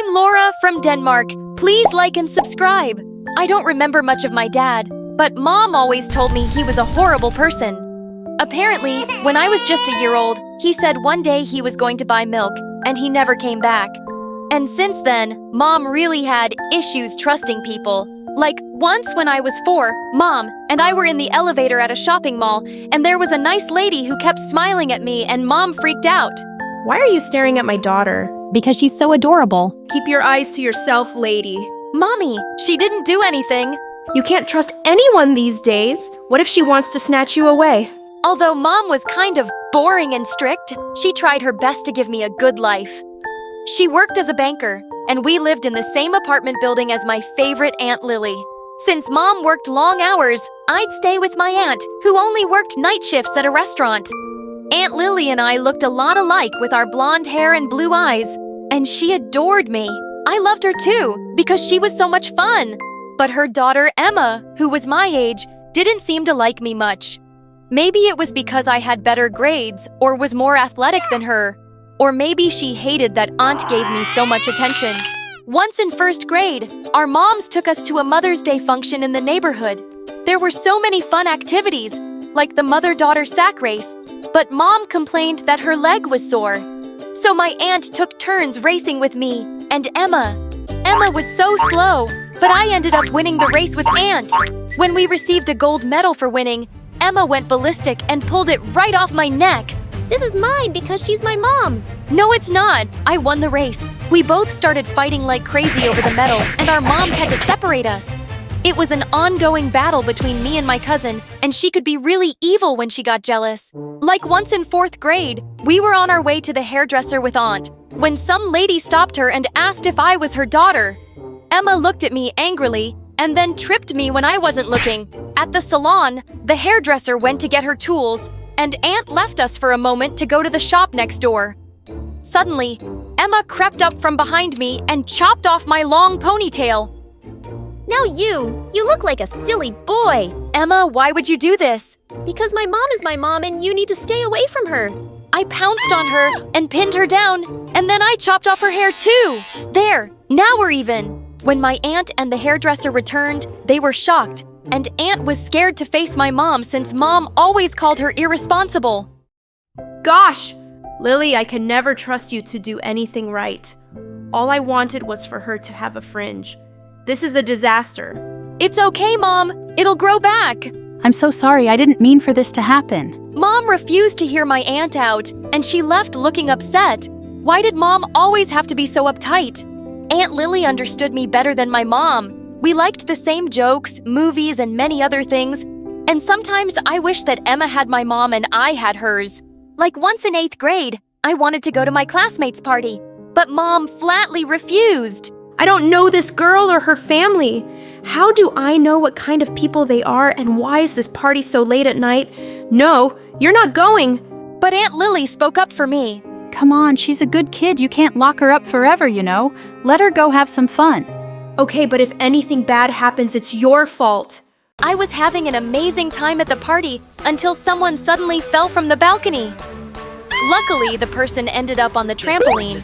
I'm Laura from Denmark. Please like and subscribe. I don't remember much of my dad, but Mom always told me he was a horrible person. Apparently, when I was just a year old, he said one day he was going to buy milk, and he never came back. And since then, Mom really had issues trusting people. Like, once when I was 4, Mom and I were in the elevator at a shopping mall, and there was a nice lady who kept smiling at me, and Mom freaked out. Why are you staring at my daughter? Because she's so adorable. Keep your eyes to yourself, lady. Mommy, she didn't do anything. You can't trust anyone these days. What if she wants to snatch you away? Although Mom was kind of boring and strict, she tried her best to give me a good life. She worked as a banker, and we lived in the same apartment building as my favorite Aunt Lily. Since Mom worked long hours, I'd stay with my aunt, who only worked night shifts at a restaurant. Aunt Lily and I looked a lot alike with our blonde hair and blue eyes, and she adored me. I loved her too, because she was so much fun. But her daughter Emma, who was my age, didn't seem to like me much. Maybe it was because I had better grades or was more athletic than her. Or maybe she hated that Aunt gave me so much attention. Once in first grade, our moms took us to a Mother's Day function in the neighborhood. There were so many fun activities, like the mother-daughter sack race, but Mom complained that her leg was sore. So my aunt took turns racing with me and Emma. Emma was so slow, but I ended up winning the race with Aunt. When we received a gold medal for winning, Emma went ballistic and pulled it right off my neck. This is mine because she's my mom. No, it's not. I won the race. We both started fighting like crazy over the medal, and our moms had to separate us. It was an ongoing battle between me and my cousin, and she could be really evil when she got jealous. Like once in 4th grade, we were on our way to the hairdresser with Aunt, when some lady stopped her and asked if I was her daughter. Emma looked at me angrily, and then tripped me when I wasn't looking. At the salon, the hairdresser went to get her tools, and Aunt left us for a moment to go to the shop next door. Suddenly, Emma crept up from behind me and chopped off my long ponytail. Now you look like a silly boy. Emma, why would you do this? Because my mom is my mom and you need to stay away from her. I pounced on her and pinned her down, and then I chopped off her hair too. There, now we're even. When my aunt and the hairdresser returned, they were shocked, and Aunt was scared to face my mom since Mom always called her irresponsible. Gosh! Lily, I can never trust you to do anything right. All I wanted was for her to have a fringe. This is a disaster. It's okay, Mom. It'll grow back. I'm so sorry, I didn't mean for this to happen. Mom refused to hear my aunt out, and she left looking upset. Why did Mom always have to be so uptight? Aunt Lily understood me better than my mom. We liked the same jokes, movies, and many other things. And sometimes I wish that Emma had my mom and I had hers. Like once in 8th grade, I wanted to go to my classmates' party, but Mom flatly refused. I don't know this girl or her family. How do I know what kind of people they are, and why is this party so late at night? No, you're not going. But Aunt Lily spoke up for me. Come on, she's a good kid. You can't lock her up forever, you know. Let her go have some fun. Okay, but if anything bad happens, it's your fault. I was having an amazing time at the party until someone suddenly fell from the balcony. Luckily, the person ended up on the trampoline.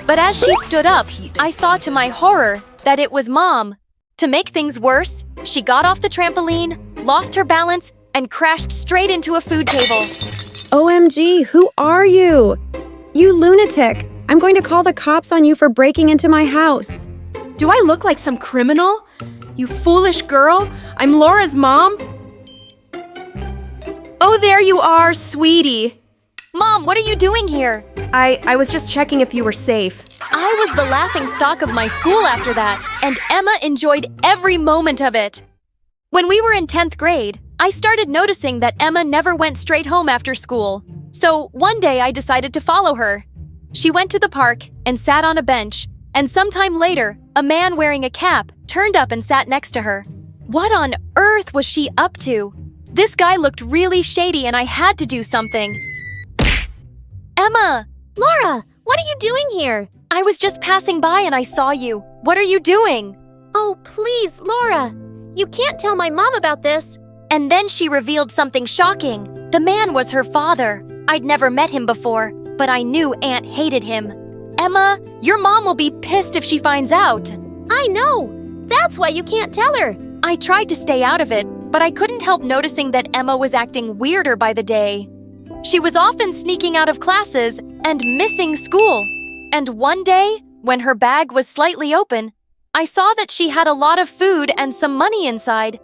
But as she stood up, I saw to my horror that it was Mom. To make things worse, she got off the trampoline, lost her balance, and crashed straight into a food table. OMG, who are you? You lunatic! I'm going to call the cops on you for breaking into my house. Do I look like some criminal? You foolish girl! I'm Laura's mom. Oh, there you are, sweetie. Mom, what are you doing here? I was just checking if you were safe. I was the laughing stock of my school after that, and Emma enjoyed every moment of it. When we were in 10th grade, I started noticing that Emma never went straight home after school. So one day I decided to follow her. She went to the park and sat on a bench, and sometime later, a man wearing a cap turned up and sat next to her. What on earth was she up to? This guy looked really shady and I had to do something. Emma! Laura, what are you doing here? I was just passing by and I saw you. What are you doing? Oh, please, Laura. You can't tell my mom about this. And then she revealed something shocking. The man was her father. I'd never met him before, but I knew Aunt hated him. Emma, your mom will be pissed if she finds out. I know! That's why you can't tell her! I tried to stay out of it, but I couldn't help noticing that Emma was acting weirder by the day. She was often sneaking out of classes and missing school. And one day, when her bag was slightly open, I saw that she had a lot of food and some money inside.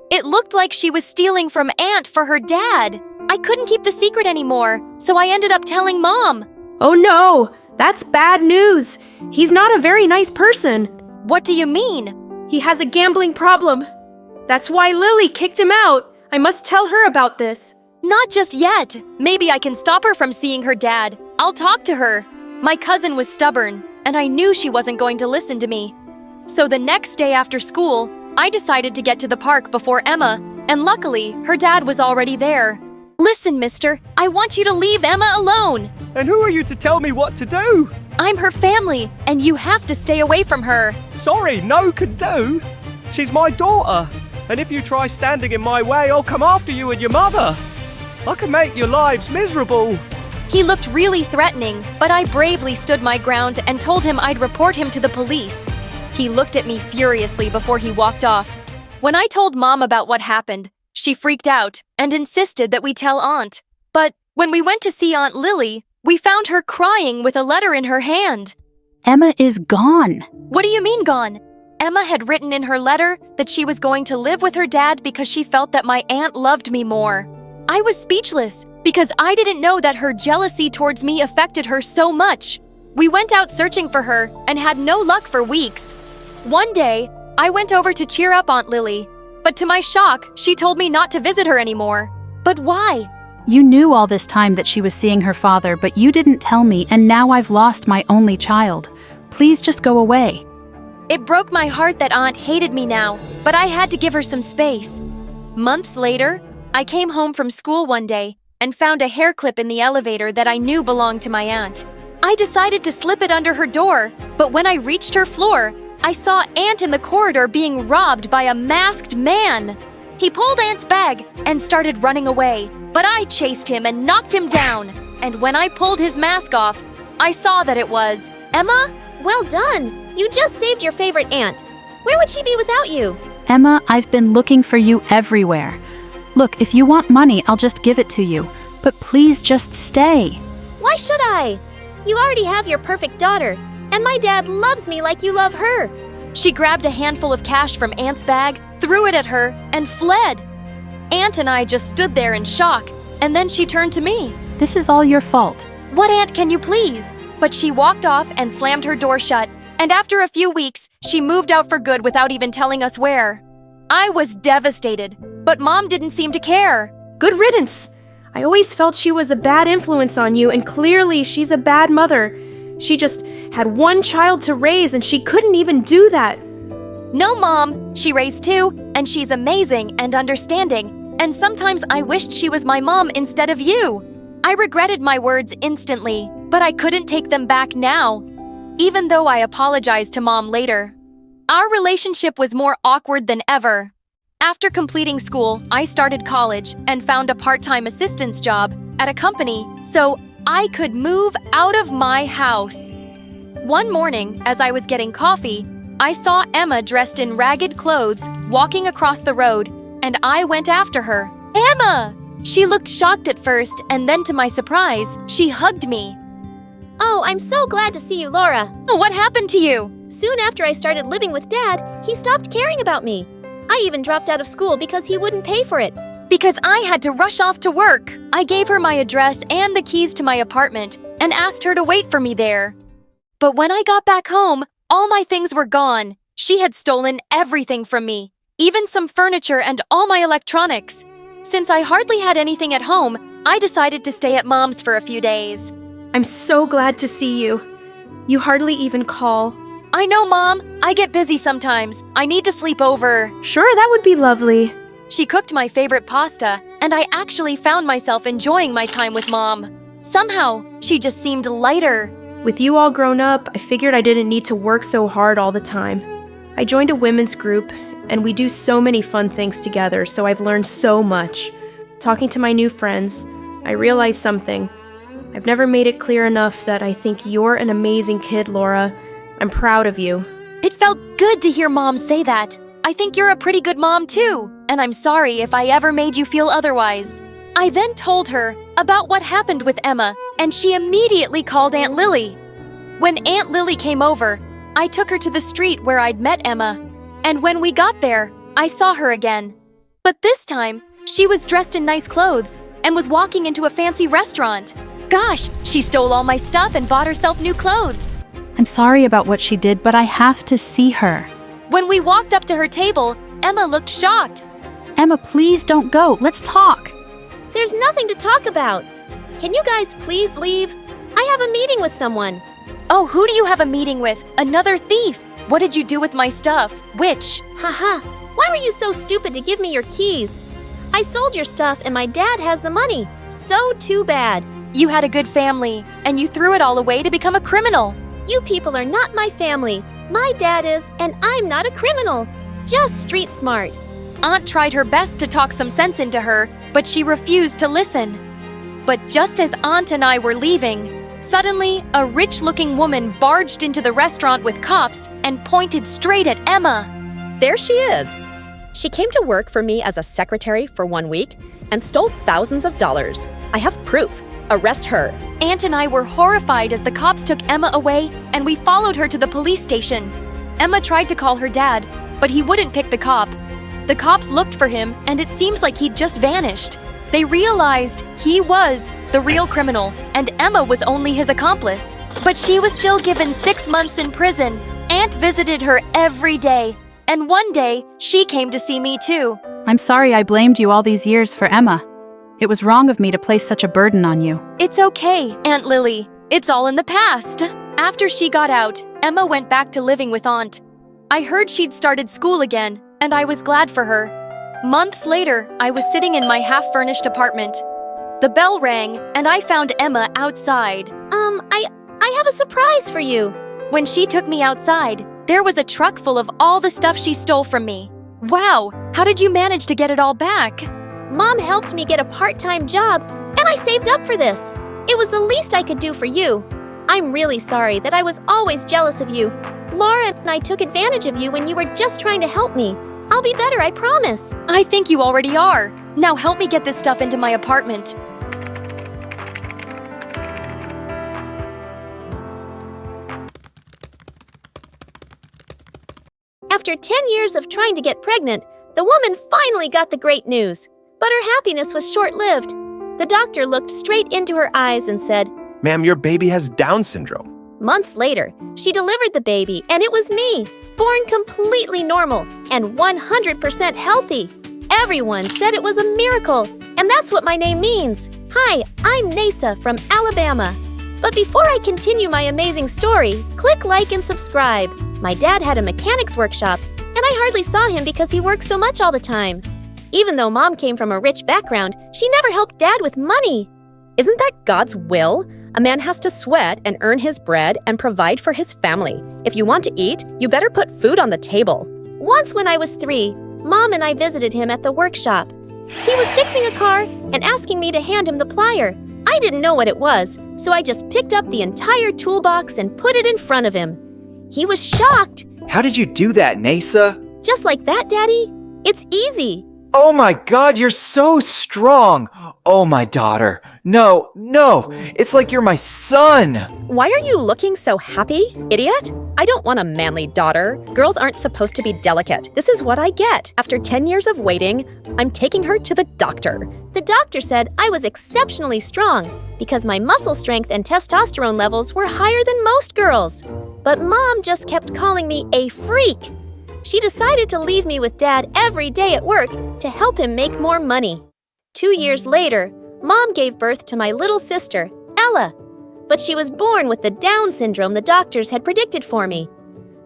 It looked like she was stealing from Aunt for her dad. I couldn't keep the secret anymore, so I ended up telling Mom. Oh no! That's bad news! He's not a very nice person. What do you mean? He has a gambling problem. That's why Lily kicked him out. I must tell her about this. Not just yet. Maybe I can stop her from seeing her dad. I'll talk to her. My cousin was stubborn, and I knew she wasn't going to listen to me. So the next day after school, I decided to get to the park before Emma, and luckily, her dad was already there. Listen, mister, I want you to leave Emma alone. And who are you to tell me what to do? I'm her family, and you have to stay away from her. Sorry, no can do. She's my daughter. And if you try standing in my way, I'll come after you and your mother. I can make your lives miserable. He looked really threatening, but I bravely stood my ground and told him I'd report him to the police. He looked at me furiously before he walked off. When I told Mom about what happened, she freaked out and insisted that we tell Aunt. But when we went to see Aunt Lily, we found her crying with a letter in her hand. Emma is gone. What do you mean gone? Emma had written in her letter that she was going to live with her dad because she felt that my aunt loved me more. I was speechless because I didn't know that her jealousy towards me affected her so much. We went out searching for her and had no luck for weeks. One day, I went over to cheer up Aunt Lily, but to my shock, she told me not to visit her anymore. But why? You knew all this time that she was seeing her father, but you didn't tell me, and now I've lost my only child. Please just go away. It broke my heart that Aunt hated me now, but I had to give her some space. Months later, I came home from school one day and found a hair clip in the elevator that I knew belonged to my aunt. I decided to slip it under her door, but when I reached her floor, I saw Aunt in the corridor being robbed by a masked man. He pulled Aunt's bag and started running away, but I chased him and knocked him down. And when I pulled his mask off, I saw that it was Emma. Well done! You just saved your favorite aunt. Where would she be without you? Emma, I've been looking for you everywhere. Look, if you want money, I'll just give it to you. But please just stay. Why should I? You already have your perfect daughter, and my dad loves me like you love her. She grabbed a handful of cash from Aunt's bag, threw it at her, and fled. Aunt and I just stood there in shock, and then she turned to me. This is all your fault. What, Aunt, can you please? But she walked off and slammed her door shut, and after a few weeks, she moved out for good without even telling us where. I was devastated, but Mom didn't seem to care. Good riddance! I always felt she was a bad influence on you, and clearly she's a bad mother. She just had one child to raise, and she couldn't even do that. No, Mom. She raised two, and she's amazing and understanding, and sometimes I wished she was my mom instead of you. I regretted my words instantly, but I couldn't take them back now, even though I apologized to Mom later. Our relationship was more awkward than ever. After completing school, I started college and found a part-time assistance job at a company so I could move out of my house. One morning, as I was getting coffee, I saw Emma dressed in ragged clothes walking across the road, and I went after her. Emma! She looked shocked at first, and then to my surprise, she hugged me. Oh, I'm so glad to see you, Laura. What happened to you? Soon after I started living with Dad, he stopped caring about me. I even dropped out of school because he wouldn't pay for it. Because I had to rush off to work. I gave her my address and the keys to my apartment and asked her to wait for me there. But when I got back home, all my things were gone. She had stolen everything from me, even some furniture and all my electronics. Since I hardly had anything at home, I decided to stay at Mom's for a few days. I'm so glad to see you. You hardly even call. I know, Mom. I get busy sometimes. I need to sleep over. Sure, that would be lovely. She cooked my favorite pasta, and I actually found myself enjoying my time with Mom. Somehow, she just seemed lighter. With you all grown up, I figured I didn't need to work so hard all the time. I joined a women's group, and we do so many fun things together, so I've learned so much. Talking to my new friends, I realized something. I've never made it clear enough that I think you're an amazing kid, Laura. I'm proud of you. It felt good to hear Mom say that. I think you're a pretty good mom too, and I'm sorry if I ever made you feel otherwise. I then told her about what happened with Emma, and she immediately called Aunt Lily. When Aunt Lily came over, I took her to the street where I'd met Emma, and when we got there, I saw her again. But this time, she was dressed in nice clothes and was walking into a fancy restaurant. Gosh, she stole all my stuff and bought herself new clothes. I'm sorry about what she did, but I have to see her. When we walked up to her table, Emma looked shocked. Emma, please don't go. Let's talk. There's nothing to talk about. Can you guys please leave? I have a meeting with someone. Oh, who do you have a meeting with? Another thief. What did you do with my stuff? Which? Haha, why were you so stupid to give me your keys? I sold your stuff and my dad has the money. So too bad. You had a good family, and you threw it all away to become a criminal. You people are not my family. My dad is, and I'm not a criminal. Just street smart. Aunt tried her best to talk some sense into her, but she refused to listen. But just as Aunt and I were leaving, suddenly a rich-looking woman barged into the restaurant with cops and pointed straight at Emma. There she is. She came to work for me as a secretary for 1 week and stole thousands of dollars. I have proof. Arrest her. Aunt and I were horrified as the cops took Emma away, and we followed her to the police station. Emma tried to call her dad, but he wouldn't pick the cop. The cops looked for him, and it seems like he'd just vanished. They realized he was the real criminal, and Emma was only his accomplice. But she was still given 6 months in prison. Aunt visited her every day, and one day, she came to see me too. I'm sorry I blamed you all these years for Emma. It was wrong of me to place such a burden on you. It's okay, Aunt Lily. It's all in the past. After she got out, Emma went back to living with Aunt. I heard she'd started school again, and I was glad for her. Months later, I was sitting in my half-furnished apartment. The bell rang, and I found Emma outside. I have a surprise for you. When she took me outside, there was a truck full of all the stuff she stole from me. Wow, how did you manage to get it all back? Mom helped me get a part-time job, and I saved up for this. It was the least I could do for you. I'm really sorry that I was always jealous of you. Laura and I took advantage of you when you were just trying to help me. I'll be better, I promise. I think you already are. Now help me get this stuff into my apartment. After 10 years of trying to get pregnant, the woman finally got the great news. But her happiness was short-lived. The doctor looked straight into her eyes and said, "Ma'am, your baby has Down syndrome." Months later, she delivered the baby, and it was me, born completely normal and 100% healthy. Everyone said it was a miracle, and that's what my name means. Hi, I'm Nasa from Alabama. But before I continue my amazing story, click like and subscribe. My dad had a mechanics workshop, and I hardly saw him because he worked so much all the time. Even though Mom came from a rich background, she never helped Dad with money. Isn't that God's will? A man has to sweat and earn his bread and provide for his family. If you want to eat, you better put food on the table. Once when I was 3, Mom and I visited him at the workshop. He was fixing a car and asking me to hand him the plier. I didn't know what it was, so I just picked up the entire toolbox and put it in front of him. He was shocked. How did you do that, Nasa? Just like that, Daddy? It's easy. Oh my God, you're so strong. Oh, my daughter. No, it's like you're my son. Why are you looking so happy, idiot? I don't want a manly daughter. Girls aren't supposed to be delicate. This is what I get. After 10 years of waiting, I'm taking her to the doctor. The doctor said I was exceptionally strong because my muscle strength and testosterone levels were higher than most girls. But Mom just kept calling me a freak. She decided to leave me with Dad every day at work to help him make more money. 2 years later, Mom gave birth to my little sister, Ella. But she was born with the Down syndrome the doctors had predicted for me.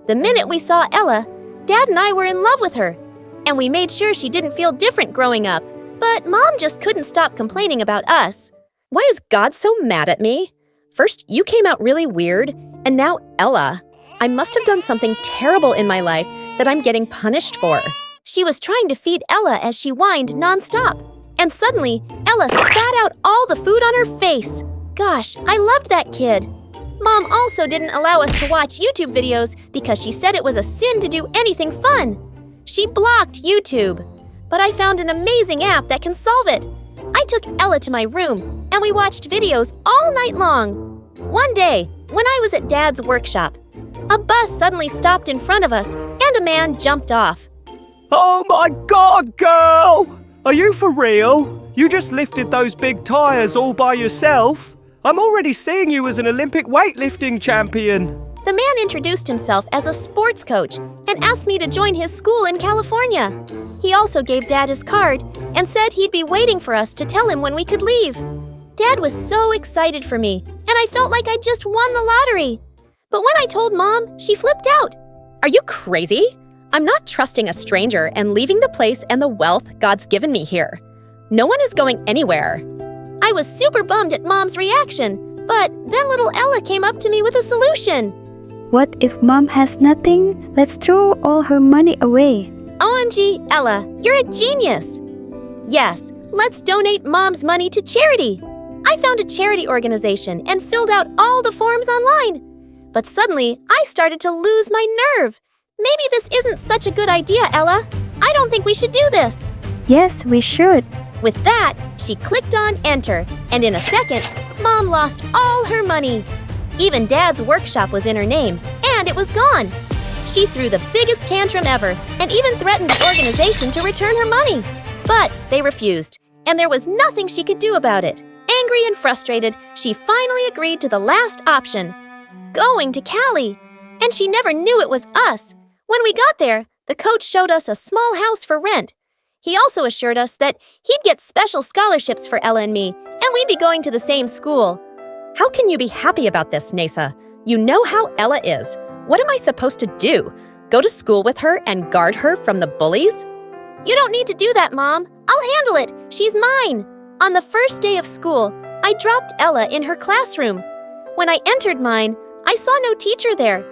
The minute we saw Ella, Dad and I were in love with her. And we made sure she didn't feel different growing up. But Mom just couldn't stop complaining about us. Why is God so mad at me? First, you came out really weird, and now Ella. I must have done something terrible in my life that I'm getting punished for. She was trying to feed Ella as she whined nonstop. And suddenly, Ella spat out all the food on her face. gosh, I loved that kid. Mom also didn't allow us to watch YouTube videos because she said it was a sin to do anything fun. She blocked YouTube. But I found an amazing app that can solve it. I took Ella to my room and we watched videos all night long. One day, when I was at Dad's workshop, a bus suddenly stopped in front of us and a man jumped off. Oh my God, girl! Are you for real? You just lifted those big tires all by yourself? I'm already seeing you as an Olympic weightlifting champion. The man introduced himself as a sports coach and asked me to join his school in California. He also gave Dad his card and said he'd be waiting for us to tell him when we could leave. Dad was so excited for me, and I felt like I'd just won the lottery. But when I told Mom, she flipped out. Are you crazy? I'm not trusting a stranger and leaving the place and the wealth God's given me here. No one is going anywhere. I was super bummed at Mom's reaction, but then little Ella came up to me with a solution. What if Mom has nothing? Let's throw all her money away. OMG, Ella, you're a genius. Yes, let's donate Mom's money to charity. I found a charity organization and filled out all the forms online. But suddenly, I started to lose my nerve. Maybe this isn't such a good idea, Ella. I don't think we should do this. Yes, we should. With that, she clicked on enter, and in a second, Mom lost all her money. Even Dad's workshop was in her name, and it was gone. She threw the biggest tantrum ever and even threatened the organization to return her money. But they refused, and there was nothing she could do about it. Angry and frustrated, she finally agreed to the last option, going to Cali. And she never knew it was us. When we got there, the coach showed us a small house for rent. He also assured us that he'd get special scholarships for Ella and me, and we'd be going to the same school. How can you be happy about this, Nasa? You know how Ella is. What am I supposed to do? Go to school with her and guard her from the bullies? You don't need to do that, Mom. I'll handle it. She's mine. On the first day of school, I dropped Ella in her classroom. When I entered mine, I saw no teacher there,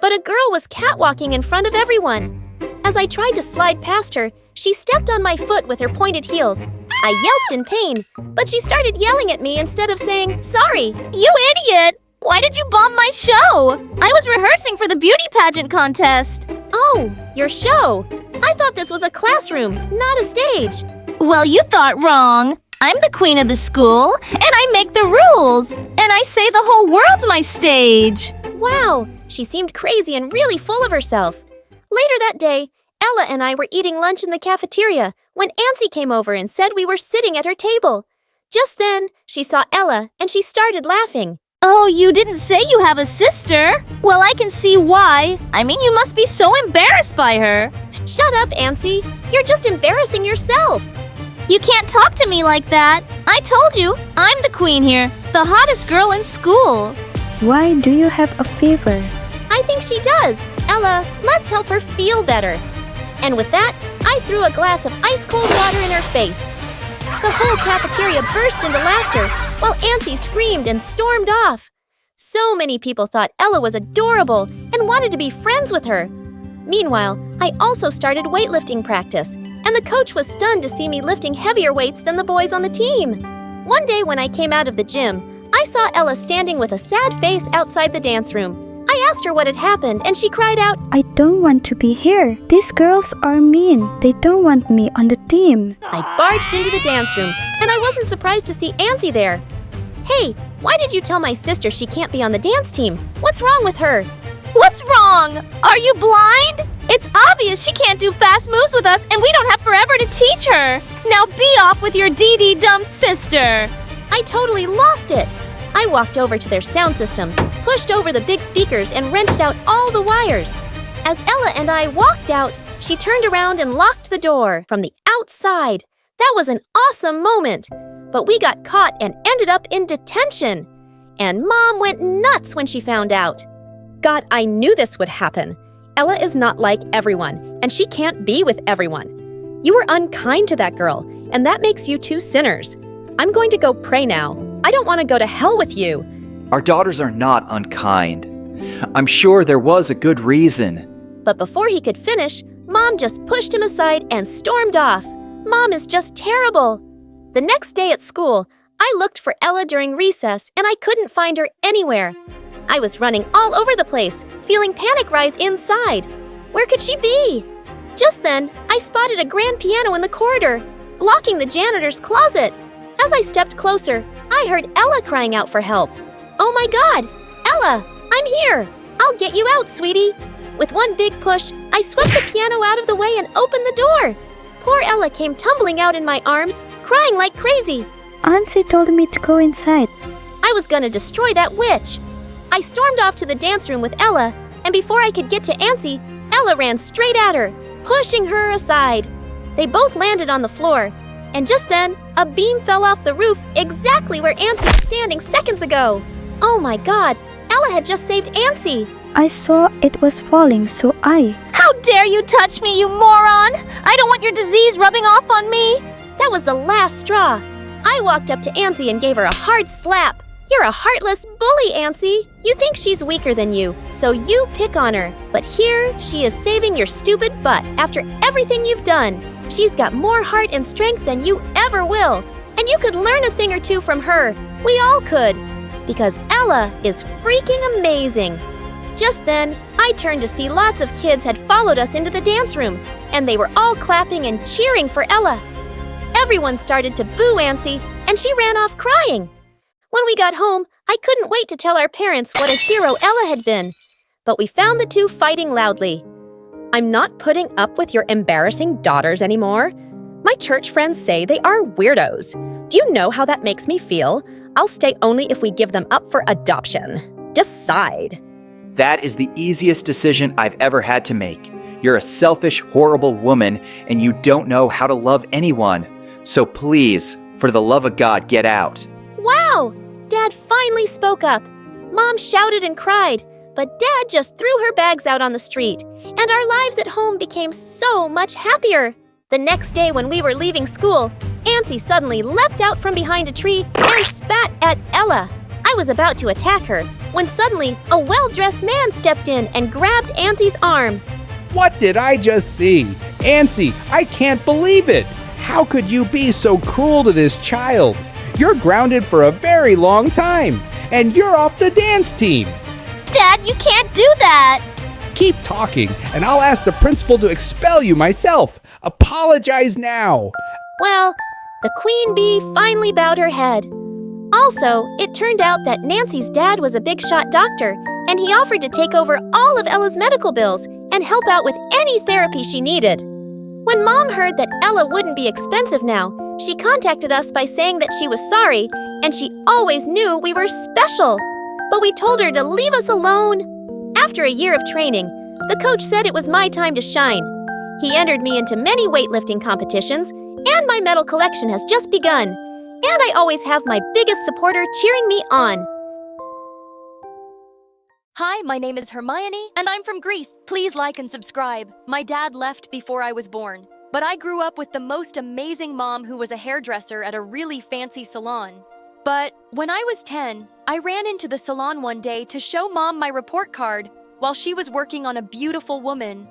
but a girl was catwalking in front of everyone. As I tried to slide past her, she stepped on my foot with her pointed heels. I yelped in pain, but she started yelling at me instead of saying, "Sorry." You idiot! Why did you bomb my show? I was rehearsing for the beauty pageant contest. Oh, your show. I thought this was a classroom, not a stage. Well, you thought wrong. I'm the queen of the school, and I make the rules. And I say the whole world's my stage. Wow, she seemed crazy and really full of herself. Later that day, Ella and I were eating lunch in the cafeteria when Auntie came over and said we were sitting at her table. Just then, she saw Ella and she started laughing. Oh, you didn't say you have a sister? Well, I can see why. I mean, you must be so embarrassed by her. Shut up, Auntie. You're just embarrassing yourself. You can't talk to me like that. I told you, I'm the queen here, the hottest girl in school. Why do you have a fever? I think she does. Ella, let's help her feel better. And with that, I threw a glass of ice-cold water in her face. The whole cafeteria burst into laughter, while Auntie screamed and stormed off. So many people thought Ella was adorable and wanted to be friends with her. Meanwhile, I also started weightlifting practice, and the coach was stunned to see me lifting heavier weights than the boys on the team. One day when I came out of the gym, I saw Ella standing with a sad face outside the dance room. I asked her what had happened, and she cried out, I don't want to be here. These girls are mean. They don't want me on the team. I barged into the dance room, and I wasn't surprised to see Auntie there. Hey, why did you tell my sister she can't be on the dance team? What's wrong with her? What's wrong? Are you blind? It's obvious she can't do fast moves with us, and we don't have forever to teach her. Now be off with your DD dumb sister. I totally lost it. I walked over to their sound system, pushed over the big speakers, and wrenched out all the wires. As Ella and I walked out, she turned around and locked the door from the outside. That was an awesome moment. But we got caught and ended up in detention. And Mom went nuts when she found out. God, I knew this would happen. Ella is not like everyone, and she can't be with everyone. You were unkind to that girl, and that makes you two sinners. I'm going to go pray now. I don't want to go to hell with you. Our daughters are not unkind. I'm sure there was a good reason. But before he could finish, Mom just pushed him aside and stormed off. Mom is just terrible. The next day at school, I looked for Ella during recess and I couldn't find her anywhere. I was running all over the place, feeling panic rise inside. Where could she be? Just then, I spotted a grand piano in the corridor, blocking the janitor's closet. As I stepped closer, I heard Ella crying out for help. Oh my God! Ella, I'm here! I'll get you out, sweetie! With one big push, I swept the piano out of the way and opened the door. Poor Ella came tumbling out in my arms, crying like crazy. Auntie told me to go inside. I was gonna destroy that witch. I stormed off to the dance room with Ella, and before I could get to Auntie, Ella ran straight at her, pushing her aside. They both landed on the floor, and just then, a beam fell off the roof exactly where Auntie was standing seconds ago. Oh my God, Ella had just saved Auntie. I saw it was falling, so I... How dare you touch me, you moron! I don't want your disease rubbing off on me! That was the last straw. I walked up to Auntie and gave her a hard slap. You're a heartless bully, Auntie. You think she's weaker than you, so you pick on her. But here, she is saving your stupid butt after everything you've done. She's got more heart and strength than you ever will. And you could learn a thing or two from her. We all could. Because Ella is freaking amazing. Just then, I turned to see lots of kids had followed us into the dance room, and they were all clapping and cheering for Ella. Everyone started to boo Auntie, and she ran off crying. When we got home, I couldn't wait to tell our parents what a hero Ella had been. But we found the two fighting loudly. I'm not putting up with your embarrassing daughters anymore. My church friends say they are weirdos. Do you know how that makes me feel? I'll stay only if we give them up for adoption. Decide. That is the easiest decision I've ever had to make. You're a selfish, horrible woman, and you don't know how to love anyone. So please, for the love of God, get out. Wow! Dad finally spoke up. Mom shouted and cried, but Dad just threw her bags out on the street, and our lives at home became so much happier. The next day when we were leaving school, Auntie suddenly leapt out from behind a tree and spat at Ella. I was about to attack her when suddenly a well-dressed man stepped in and grabbed Auntie's arm. What did I just see? Auntie, I can't believe it! How could you be so cruel to this child? You're grounded for a very long time, and you're off the dance team. Dad, you can't do that! Keep talking, and I'll ask the principal to expel you myself. Apologize now. Well, the queen bee finally bowed her head. Also, it turned out that Nancy's dad was a big-shot doctor, and he offered to take over all of Ella's medical bills and help out with any therapy she needed. When Mom heard that Ella wouldn't be expensive now, she contacted us by saying that she was sorry, and she always knew we were special. But we told her to leave us alone. After a year of training, the coach said it was my time to shine. He entered me into many weightlifting competitions, and my medal collection has just begun. And I always have my biggest supporter cheering me on. Hi, my name is Hermione, and I'm from Greece. Please like and subscribe. My dad left before I was born, but I grew up with the most amazing mom who was a hairdresser at a really fancy salon. But when I was 10, I ran into the salon one day to show Mom my report card while she was working on a beautiful woman.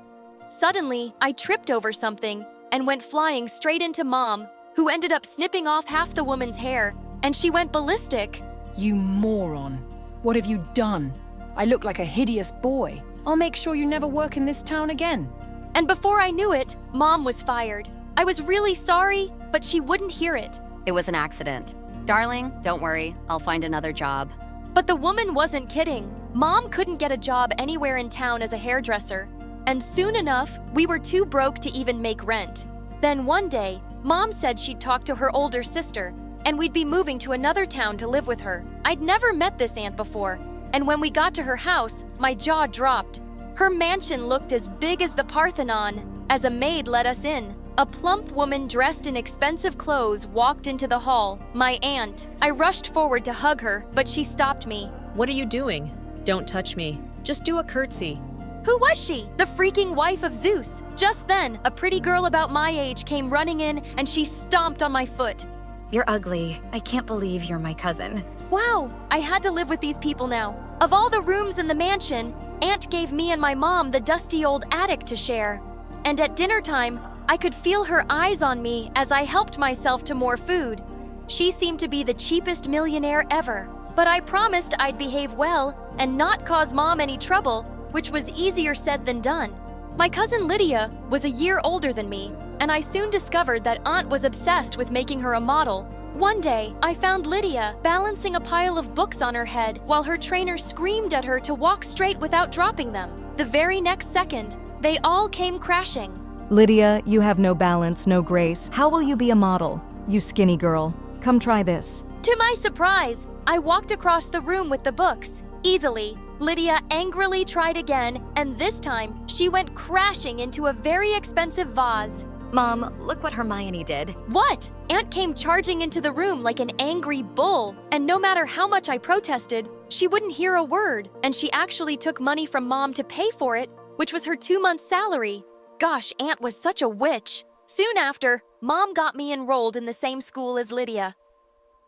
Suddenly, I tripped over something and went flying straight into Mom, who ended up snipping off half the woman's hair, and she went ballistic. You moron. What have you done? I look like a hideous boy. I'll make sure you never work in this town again. And before I knew it, Mom was fired. I was really sorry, but she wouldn't hear it. It was an accident. Darling, don't worry. I'll find another job. But the woman wasn't kidding. Mom couldn't get a job anywhere in town as a hairdresser. And soon enough, we were too broke to even make rent. Then one day, Mom said she'd talk to her older sister, and we'd be moving to another town to live with her. I'd never met this aunt before, and when we got to her house, my jaw dropped. Her mansion looked as big as the Parthenon. As a maid let us in, a plump woman dressed in expensive clothes walked into the hall, my aunt. I rushed forward to hug her, but she stopped me. What are you doing? Don't touch me. Just do a curtsy. Who was she? The freaking wife of Zeus. Just then, a pretty girl about my age came running in and she stomped on my foot. You're ugly. I can't believe you're my cousin. Wow, I had to live with these people now. Of all the rooms in the mansion, Aunt gave me and my mom the dusty old attic to share. And at dinner time, I could feel her eyes on me as I helped myself to more food. She seemed to be the cheapest millionaire ever. But I promised I'd behave well and not cause Mom any trouble, which was easier said than done. My cousin Lydia was a year older than me, and I soon discovered that Aunt was obsessed with making her a model. One day, I found Lydia balancing a pile of books on her head while her trainer screamed at her to walk straight without dropping them. The very next second, they all came crashing. Lydia, you have no balance, no grace. How will you be a model? You skinny girl. Come try this. To my surprise, I walked across the room with the books. Easily, Lydia angrily tried again, and this time, she went crashing into a very expensive vase. Mom, look what Hermione did. What? Aunt came charging into the room like an angry bull, and no matter how much I protested, she wouldn't hear a word, and she actually took money from Mom to pay for it, which was her 2-month salary. Gosh, Aunt was such a witch. Soon after, Mom got me enrolled in the same school as Lydia.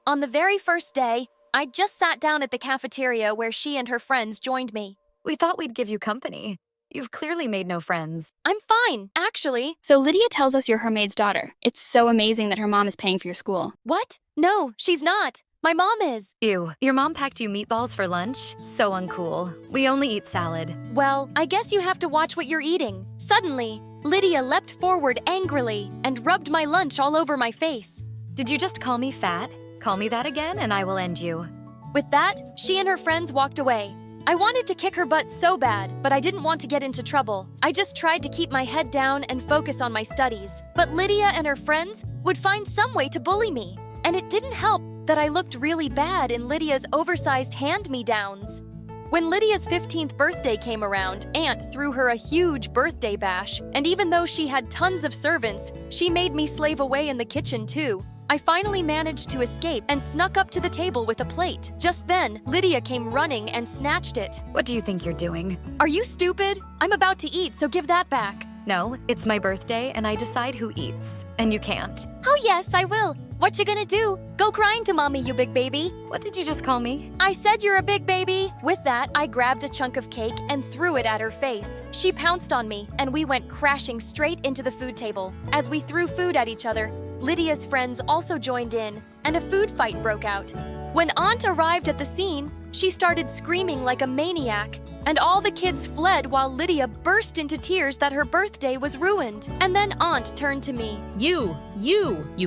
On the very first day, I just sat down at the cafeteria where she and her friends joined me. We thought we'd give you company. You've clearly made no friends. I'm fine, actually. So Lydia tells us you're her maid's daughter. It's so amazing that her mom is paying for your school. What? No, she's not. My mom is. Ew, your mom packed you meatballs for lunch? So uncool. We only eat salad. Well, I guess you have to watch what you're eating. Suddenly, Lydia leapt forward angrily and rubbed my lunch all over my face. Did you just call me fat? Call me that again and I will end you. With that, she and her friends walked away. I wanted to kick her butt so bad, but I didn't want to get into trouble. I just tried to keep my head down and focus on my studies. But Lydia and her friends would find some way to bully me. And it didn't help that I looked really bad in Lydia's oversized hand-me-downs. When Lydia's 15th birthday came around, Aunt threw her a huge birthday bash. And even though she had tons of servants, she made me slave away in the kitchen too. I finally managed to escape and snuck up to the table with a plate. Just then, Lydia came running and snatched it. What do you think you're doing? Are you stupid? I'm about to eat, so give that back. No, it's my birthday and I decide who eats. And you can't. Oh yes, I will. What you gonna do? Go crying to mommy, you big baby. What did you just call me? I said you're a big baby. With that, I grabbed a chunk of cake and threw it at her face. She pounced on me, and we went crashing straight into the food table. As we threw food at each other, Lydia's friends also joined in, and a food fight broke out. When Aunt arrived at the scene, she started screaming like a maniac, and all the kids fled while Lydia burst into tears that her birthday was ruined. And then Aunt turned to me. You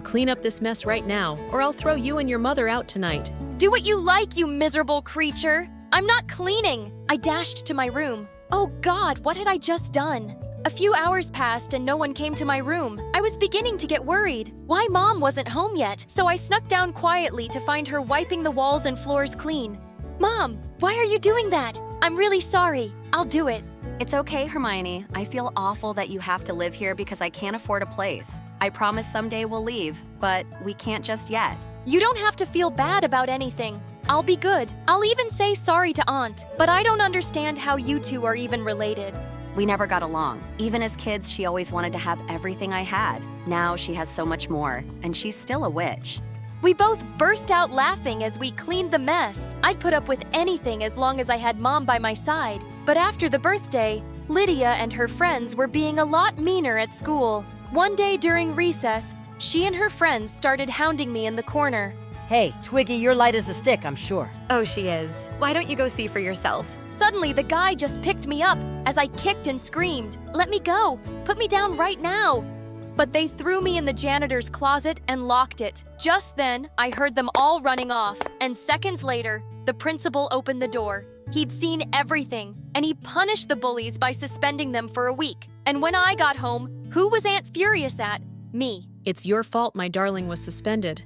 clean up this mess right now, or I'll throw you and your mother out tonight. Do what you like, you miserable creature. I'm not cleaning. I dashed to my room. Oh God, what had I just done? A few hours passed and no one came to my room. I was beginning to get worried. Why Mom wasn't home yet? So I snuck down quietly to find her wiping the walls and floors clean. Mom, why are you doing that? I'm really sorry. I'll do it. It's okay, Hermione. I feel awful that you have to live here because I can't afford a place. I promise someday we'll leave, but we can't just yet. You don't have to feel bad about anything. I'll be good. I'll even say sorry to Aunt, but I don't understand how you two are even related. We never got along. Even as kids, she always wanted to have everything I had. Now she has so much more, and she's still a witch. We both burst out laughing as we cleaned the mess. I'd put up with anything as long as I had Mom by my side. But after the birthday, Lydia and her friends were being a lot meaner at school. One day during recess, she and her friends started hounding me in the corner. Hey, Twiggy, you're light as a stick, I'm sure. Oh, she is. Why don't you go see for yourself? Suddenly, the guy just picked me up as I kicked and screamed, "Let me go! Put me down right now!" But they threw me in the janitor's closet and locked it. Just then, I heard them all running off, and seconds later, the principal opened the door. He'd seen everything, and he punished the bullies by suspending them for a week. And when I got home, who was Aunt furious at? Me. It's your fault my darling was suspended.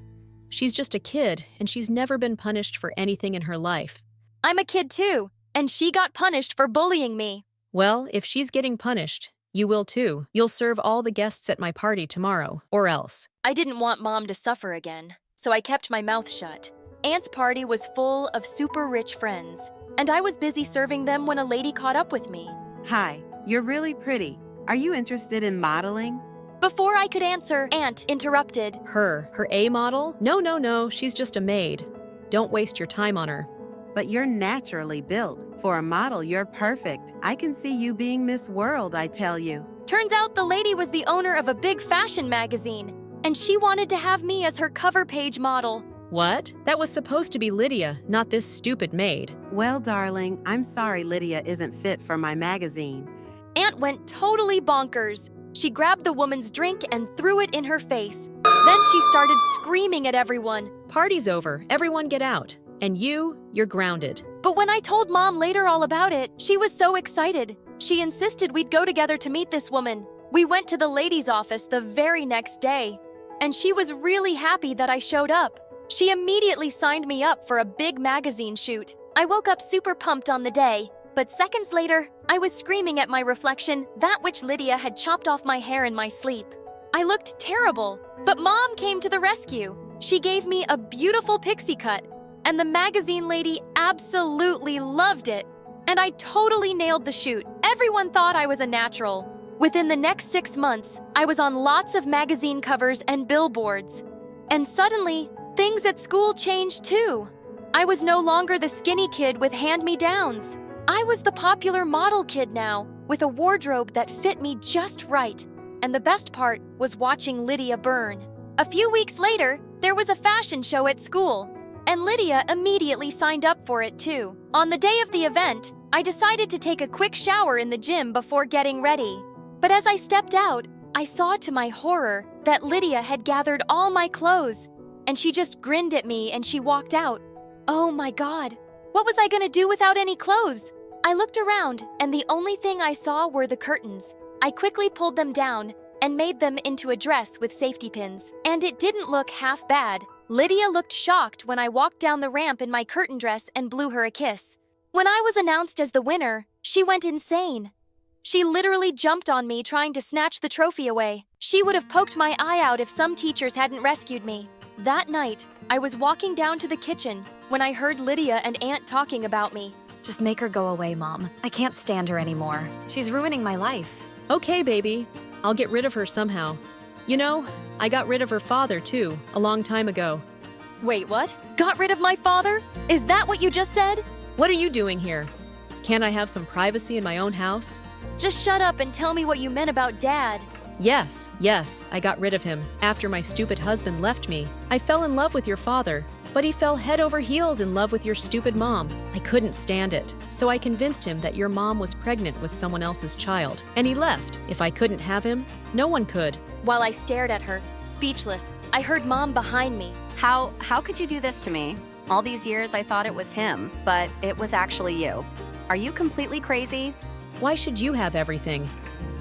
She's just a kid, and she's never been punished for anything in her life. I'm a kid too, and she got punished for bullying me. Well, if she's getting punished, you will too. You'll serve all the guests at my party tomorrow, or else. I didn't want Mom to suffer again, so I kept my mouth shut. Aunt's party was full of super rich friends, and I was busy serving them when a lady caught up with me. Hi, you're really pretty. Are you interested in modeling? Before I could answer, Aunt interrupted. Her A model? No, she's just a maid. Don't waste your time on her. But you're naturally built. For a model, you're perfect. I can see you being Miss World, I tell you. Turns out the lady was the owner of a big fashion magazine. and she wanted to have me as her cover page model. What? That was supposed to be Lydia, not this stupid maid. Well, darling, I'm sorry Lydia isn't fit for my magazine. Aunt went totally bonkers. She grabbed the woman's drink and threw it in her face. Then she started screaming at everyone. Party's over. Everyone get out. And you're grounded. But when I told Mom later all about it, she was so excited. She insisted we'd go together to meet this woman. We went to the lady's office the very next day, and she was really happy that I showed up. She immediately signed me up for a big magazine shoot. I woke up super pumped on the day, but seconds later, I was screaming at my reflection that which Lydia had chopped off my hair in my sleep. I looked terrible, but Mom came to the rescue. She gave me a beautiful pixie cut, and the magazine lady absolutely loved it. And I totally nailed the shoot. Everyone thought I was a natural. Within the next 6 months, I was on lots of magazine covers and billboards. And suddenly, things at school changed too. I was no longer the skinny kid with hand-me-downs. I was the popular model kid now, with a wardrobe that fit me just right. And the best part was watching Lydia burn. A few weeks later, there was a fashion show at school, and Lydia immediately signed up for it too. On the day of the event, I decided to take a quick shower in the gym before getting ready. But as I stepped out, I saw to my horror that Lydia had gathered all my clothes, and she just grinned at me and she walked out. Oh my God, what was I gonna do without any clothes? I looked around, and the only thing I saw were the curtains. I quickly pulled them down and made them into a dress with safety pins, and it didn't look half bad. Lydia looked shocked when I walked down the ramp in my curtain dress and blew her a kiss. When I was announced as the winner, she went insane. She literally jumped on me trying to snatch the trophy away. She would have poked my eye out if some teachers hadn't rescued me. That night, I was walking down to the kitchen when I heard Lydia and Aunt talking about me. Just make her go away, Mom. I can't stand her anymore. She's ruining my life. Okay, baby. I'll get rid of her somehow. You know, I got rid of her father, too, a long time ago. Wait, what? Got rid of my father? Is that what you just said? What are you doing here? Can't I have some privacy in my own house? Just shut up and tell me what you meant about Dad. Yes, I got rid of him after my stupid husband left me. I fell in love with your father, but he fell head over heels in love with your stupid mom. I couldn't stand it, so I convinced him that your mom was pregnant with someone else's child, and he left. If I couldn't have him, no one could. While I stared at her, speechless, I heard Mom behind me. How could you do this to me? All these years I thought it was him, but it was actually you. Are you completely crazy? Why should you have everything?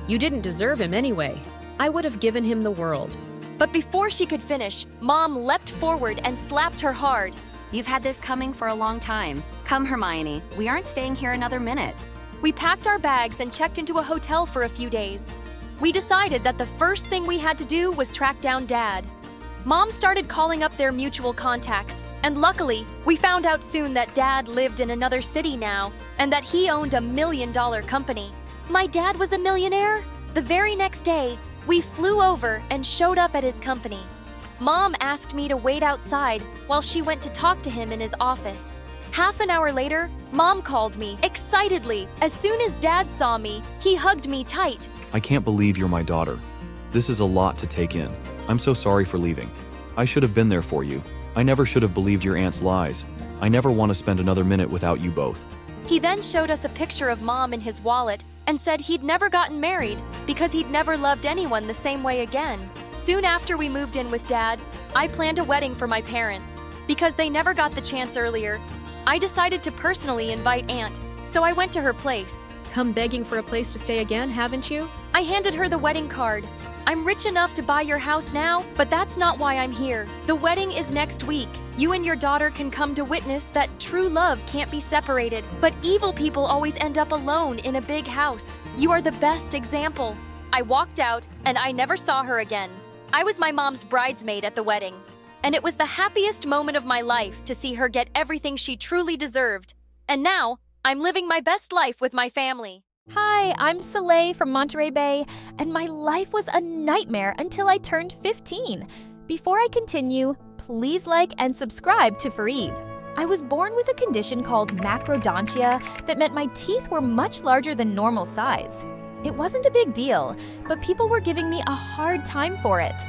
You didn't deserve him anyway. I would have given him the world. But before she could finish, Mom leapt forward and slapped her hard. You've had this coming for a long time. Come, Hermione, we aren't staying here another minute. We packed our bags and checked into a hotel for a few days. We decided that the first thing we had to do was track down Dad. Mom started calling up their mutual contacts, and luckily, we found out soon that Dad lived in another city now, and that he owned $1 million company. My dad was a millionaire? The very next day, we flew over and showed up at his company. Mom asked me to wait outside while she went to talk to him in his office. Half an hour later, Mom called me, excitedly. As soon as Dad saw me, he hugged me tight. I can't believe you're my daughter. This is a lot to take in. I'm so sorry for leaving. I should have been there for you. I never should have believed your aunt's lies. I never want to spend another minute without you both. He then showed us a picture of Mom in his wallet and said he'd never gotten married because he'd never loved anyone the same way again. Soon after we moved in with Dad, I planned a wedding for my parents. Because they never got the chance earlier, I decided to personally invite Aunt, so I went to her place. Come begging for a place to stay again, haven't you? I handed her the wedding card. I'm rich enough to buy your house now, but that's not why I'm here. The wedding is next week. You and your daughter can come to witness that true love can't be separated, but evil people always end up alone in a big house. You are the best example. I walked out, and I never saw her again. I was my mom's bridesmaid at the wedding, and it was the happiest moment of my life to see her get everything she truly deserved. And now, I'm living my best life with my family. Hi, I'm Soleil from Monterey Bay, and my life was a nightmare until I turned 15. Before I continue, please like and subscribe to Fareeb. I was born with a condition called macrodontia that meant my teeth were much larger than normal size. It wasn't a big deal, but people were giving me a hard time for it.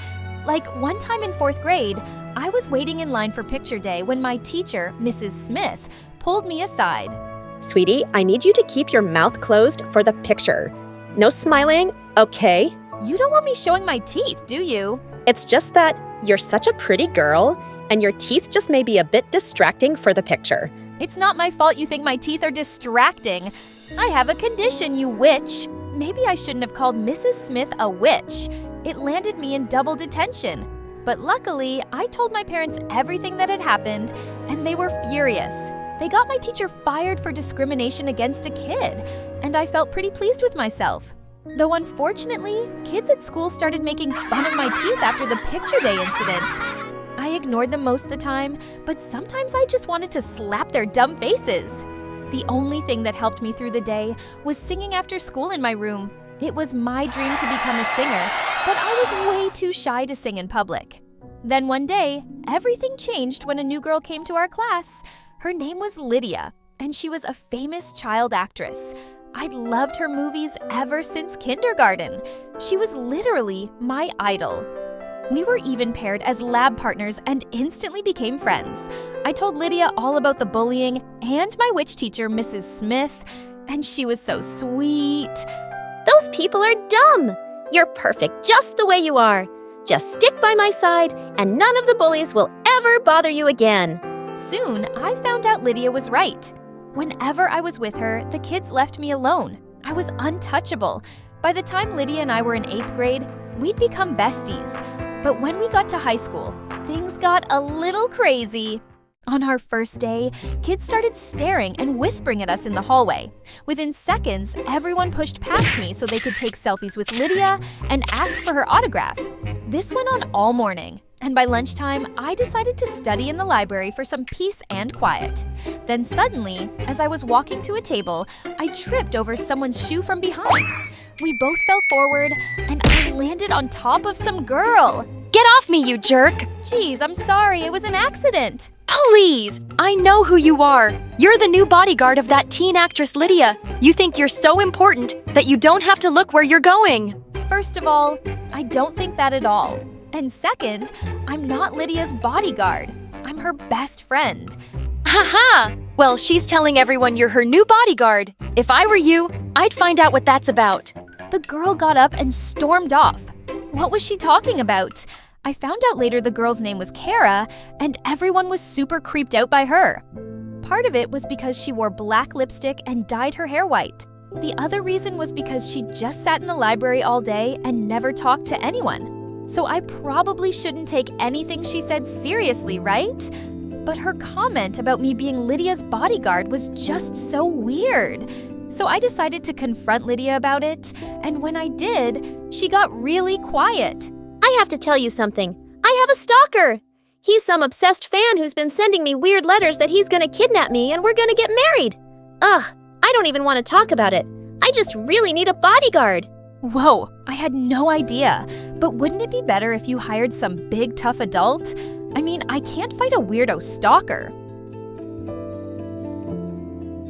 Like one time in 4th grade, I was waiting in line for picture day when my teacher, Mrs. Smith, pulled me aside. Sweetie, I need you to keep your mouth closed for the picture. No smiling, okay? You don't want me showing my teeth, do you? It's just that you're such a pretty girl, and your teeth just may be a bit distracting for the picture. It's not my fault you think my teeth are distracting. I have a condition, you witch. Maybe I shouldn't have called Mrs. Smith a witch. It landed me in double detention. But luckily, I told my parents everything that had happened, and they were furious. They got my teacher fired for discrimination against a kid, and I felt pretty pleased with myself. Though unfortunately, kids at school started making fun of my teeth after the picture day incident. I ignored them most of the time, but sometimes I just wanted to slap their dumb faces. The only thing that helped me through the day was singing after school in my room. It was my dream to become a singer, but I was way too shy to sing in public. Then one day, everything changed when a new girl came to our class. Her name was Lydia, and she was a famous child actress. I'd loved her movies ever since kindergarten. She was literally my idol. We were even paired as lab partners and instantly became friends. I told Lydia all about the bullying and my witch teacher, Mrs. Smith, and she was so sweet. Those people are dumb. You're perfect just the way you are. Just stick by my side, and none of the bullies will ever bother you again. Soon, I found out Lydia was right. Whenever I was with her, the kids left me alone. I was untouchable. By the time Lydia and I were in 8th grade, we'd become besties. But when we got to high school, things got a little crazy. On our first day, kids started staring and whispering at us in the hallway. Within seconds, everyone pushed past me so they could take selfies with Lydia and ask for her autograph. This went on all morning, and by lunchtime, I decided to study in the library for some peace and quiet. Then suddenly, as I was walking to a table, I tripped over someone's shoe from behind. We both fell forward, and I landed on top of some girl. Get off me, you jerk! Geez, I'm sorry, it was an accident. Please! I know who you are. You're the new bodyguard of that teen actress Lydia. You think you're so important that you don't have to look where you're going. First of all, I don't think that at all. And second, I'm not Lydia's bodyguard. I'm her best friend. Haha! Well, she's telling everyone you're her new bodyguard. If I were you, I'd find out what that's about. The girl got up and stormed off. What was she talking about? I found out later the girl's name was Kara, and everyone was super creeped out by her. Part of it was because she wore black lipstick and dyed her hair white. The other reason was because she just sat in the library all day and never talked to anyone. So I probably shouldn't take anything she said seriously, right? But her comment about me being Lydia's bodyguard was just so weird. So I decided to confront Lydia about it, and when I did, she got really quiet. I have to tell you something. I have a stalker. He's some obsessed fan who's been sending me weird letters that he's gonna kidnap me and we're gonna get married. Ugh, I don't even want to talk about it. I just really need a bodyguard. Whoa, I had no idea. But wouldn't it be better if you hired some big, tough adult? I mean, I can't fight a weirdo stalker.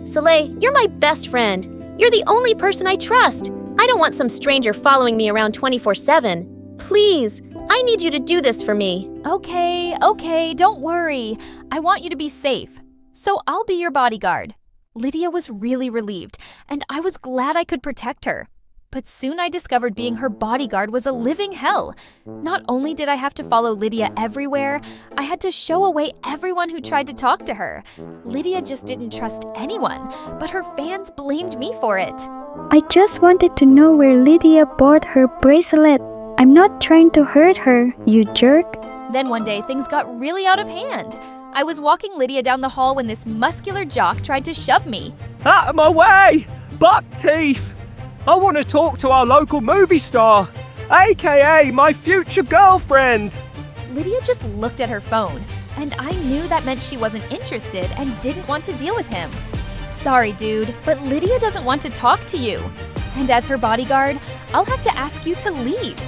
Soleil, you're my best friend. You're the only person I trust. I don't want some stranger following me around 24/7. Please, I need you to do this for me. Okay, don't worry. I want you to be safe. So I'll be your bodyguard. Lydia was really relieved, and I was glad I could protect her. But soon I discovered being her bodyguard was a living hell. Not only did I have to follow Lydia everywhere, I had to show away everyone who tried to talk to her. Lydia just didn't trust anyone, but her fans blamed me for it. I just wanted to know where Lydia bought her bracelet. I'm not trying to hurt her, you jerk. Then one day things got really out of hand. I was walking Lydia down the hall when this muscular jock tried to shove me. Out of my way! Buck teeth! I want to talk to our local movie star, aka my future girlfriend. Lydia just looked at her phone, and I knew that meant she wasn't interested and didn't want to deal with him. Sorry, dude, but Lydia doesn't want to talk to you. And as her bodyguard, I'll have to ask you to leave.